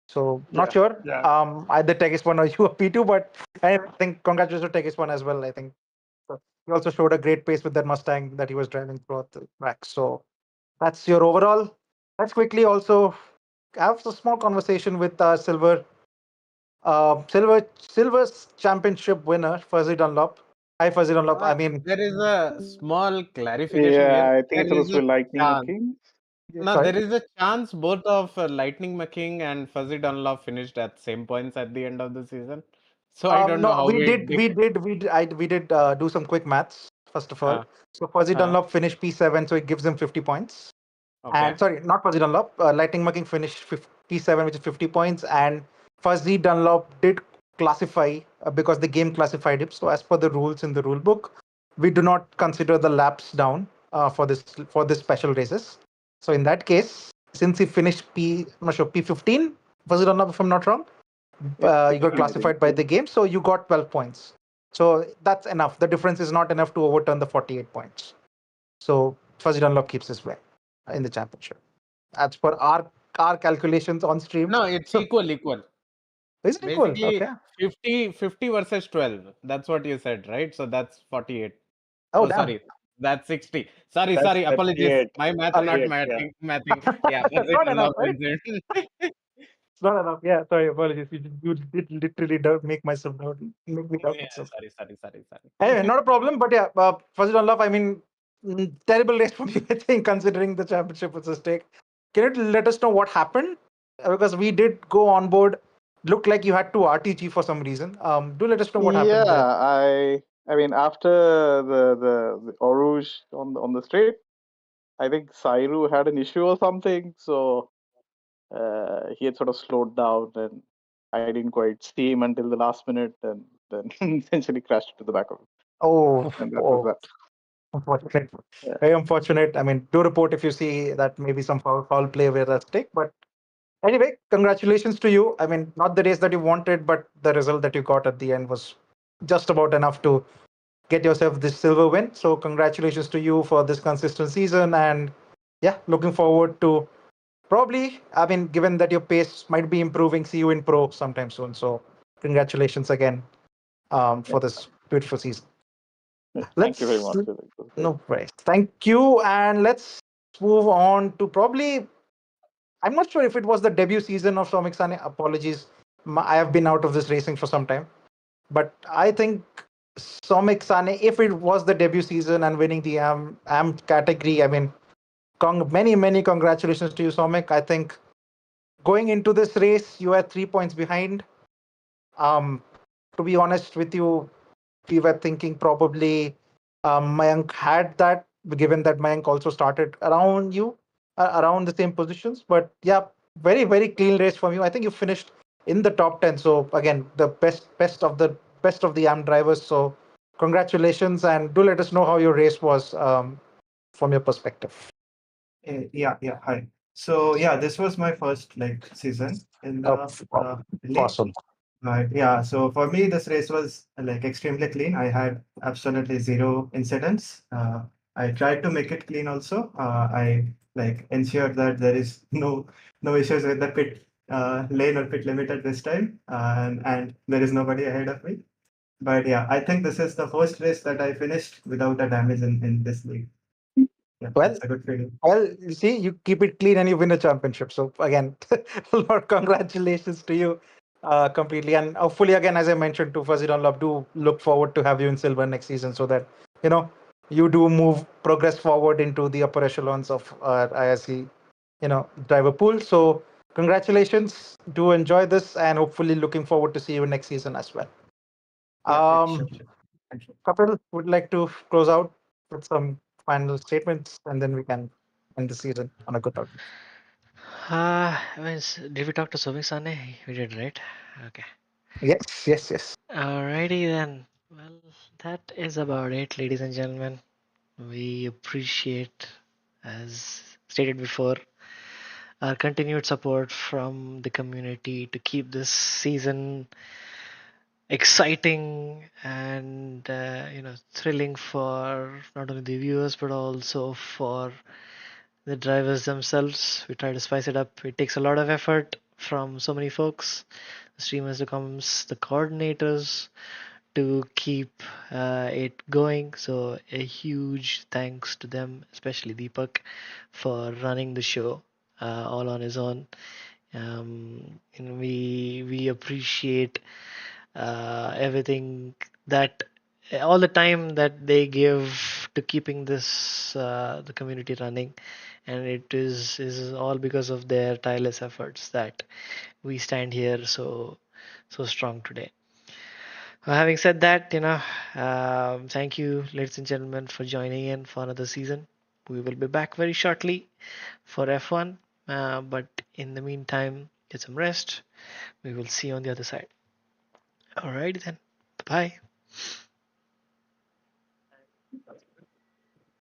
Speaker 3: So, not
Speaker 6: Yeah.
Speaker 3: sure.
Speaker 6: Yeah.
Speaker 3: Either Tagis 1 or you are P2, but I think congratulations to Tagis 1 as well. I think he also showed a great pace with that Mustang that he was driving throughout the track. So, that's your overall. Let's quickly also have a small conversation with silver championship winner Fuzzy Dunlop. Hi, Fuzzy Dunlop. I mean,
Speaker 5: There is a small clarification here.
Speaker 7: Yeah, I think
Speaker 5: There
Speaker 7: it's supposed
Speaker 5: is
Speaker 7: to
Speaker 5: a
Speaker 7: be Lightning
Speaker 5: chance.
Speaker 7: McKing.
Speaker 5: No,
Speaker 3: sorry.
Speaker 5: there is a chance both of Lightning McKing and Fuzzy Dunlop finished at same points at the end of the season. So I don't know
Speaker 3: No,
Speaker 5: how
Speaker 3: we did do some quick maths first of all.
Speaker 5: uh,
Speaker 3: So Fuzzy
Speaker 5: uh,
Speaker 3: Dunlop finished P7, so it gives him 50 points.
Speaker 5: okay.
Speaker 3: And sorry, not Fuzzy Dunlop. Lightning McKing finished 57, which is 50 points, and Fuzzy Dunlop did classify because the game classified him. So as per the rules in the rule book, we do not consider the laps down for this special races. So in that case, since he finished I'm not sure P15, Fuzzy Dunlop, if I'm not wrong, you got
Speaker 7: 15, I think.
Speaker 3: classified by the game, so you got 12 points. So that's enough. The difference is not enough to overturn the 48 points. So Fuzzy Dunlop keeps his way in the championship. As per our calculations on stream.
Speaker 5: No, it's
Speaker 3: So
Speaker 5: equal.
Speaker 3: is it equal?
Speaker 5: Basically,
Speaker 3: Okay.
Speaker 5: 50 versus 12. That's what you said, right? So that's 48.
Speaker 3: Oh
Speaker 5: Oh,
Speaker 3: damn.
Speaker 5: sorry. That's 60. Sorry,
Speaker 7: That's
Speaker 5: apologies.
Speaker 7: 38.
Speaker 5: My math
Speaker 3: Uh,
Speaker 5: not
Speaker 7: 38, yeah.
Speaker 5: mathing. Yeah, Fuzzy
Speaker 3: not enough,
Speaker 5: Dunlop
Speaker 3: right?
Speaker 5: wins it.
Speaker 3: It's not enough. Yeah, sorry, apologies. You did literally make myself doubt, make me doubt
Speaker 5: Yeah,
Speaker 3: myself.
Speaker 5: sorry.
Speaker 3: Anyway, not a problem. But yeah, Fuzzy Dunlop, I mean, terrible race for you, I think, considering the championship was at stake. Can you let us know what happened? Because we did go on board. Looked like you had to RTG for some reason. Do let us know what happened there.
Speaker 7: Yeah, I mean after the Oruge on the straight, I think Sairu had an issue or something, so he had sort of slowed down, and I didn't quite see him until the last minute, and then essentially crashed to the back of him,
Speaker 3: Oh,
Speaker 7: and that was
Speaker 3: oh,
Speaker 7: that.
Speaker 3: unfortunate.
Speaker 7: Yeah.
Speaker 3: Very unfortunate. I mean, do report if you see that maybe some foul play were at stake. But anyway, congratulations to you. I mean, not the race that you wanted, but the result that you got at the end was just about enough to get yourself this silver win. So congratulations to you for this consistent season. And yeah, looking forward to probably, I mean, given that your pace might be improving, see you in pro sometime soon. So congratulations again
Speaker 7: Yeah.
Speaker 3: for this beautiful season.
Speaker 7: Yeah. Thank you very
Speaker 3: Let's
Speaker 7: much. It was great.
Speaker 3: no worries. Thank you. And let's move on to probably, I'm not sure if it was the debut season of Somik Sane. Apologies. I have been out of this racing for some time. But I think Somik Sane, if it was the debut season and winning the AM category, I mean, many congratulations to you, Somik. I think going into this race, you were 3 points behind. Um, to be honest with you, we were thinking probably Mayank had that, given that Mayank also started around you, around the same positions. But yeah, very clean race from you. I think you finished in the top 10. So again, the best of the AM drivers. So congratulations, and do let us know how your race was from your perspective.
Speaker 8: Yeah. Hi. So yeah, this was my first like season in
Speaker 3: Oh,
Speaker 8: the league.
Speaker 3: awesome.
Speaker 8: Yeah. So for me, this race was like extremely clean. I had absolutely zero incidents. I tried to make it clean also. I like ensured that there is no issues with the pit lane or pit limit at this time, and there is nobody ahead of me. But yeah, I think this is the first race that I finished without a damage in this league. Yeah,
Speaker 3: Well,
Speaker 8: that's a good feeling.
Speaker 3: Well, you see, you keep it clean and you win a championship. So again, a lot congratulations to you completely. And hopefully, again, as I mentioned to Fuzzy Dunlop, do look forward to have you in silver next season so that, you do progress forward into the upper echelons of IRC, driver pool. So congratulations. Do enjoy this and hopefully looking forward to see you next season as well.
Speaker 8: Yeah, sure. Thank you.
Speaker 3: Kapil would like to close out with some final statements and then we can end the season on a good note.
Speaker 1: Did we talk to Soumik Sane? We did, right? Okay.
Speaker 3: Yes.
Speaker 1: Alrighty then. Well, that is about it, ladies and gentlemen. We appreciate as stated before, our continued support from the community to keep this season exciting and thrilling for not only the viewers but also for the drivers themselves. We try to spice it up. It takes a lot of effort from so many folks, the streamers, the coordinators, to keep it going. So a huge thanks to them, especially Deepak, for running the show all on his own. And we appreciate everything that all the time that they give to keeping this the community running, and it is all because of their tireless efforts that we stand here so strong today. Having said that, thank you, ladies and gentlemen, for joining in for another season. We will be back very shortly for F1, but in the meantime, get some rest. We will see you on the other side. Alright then, bye.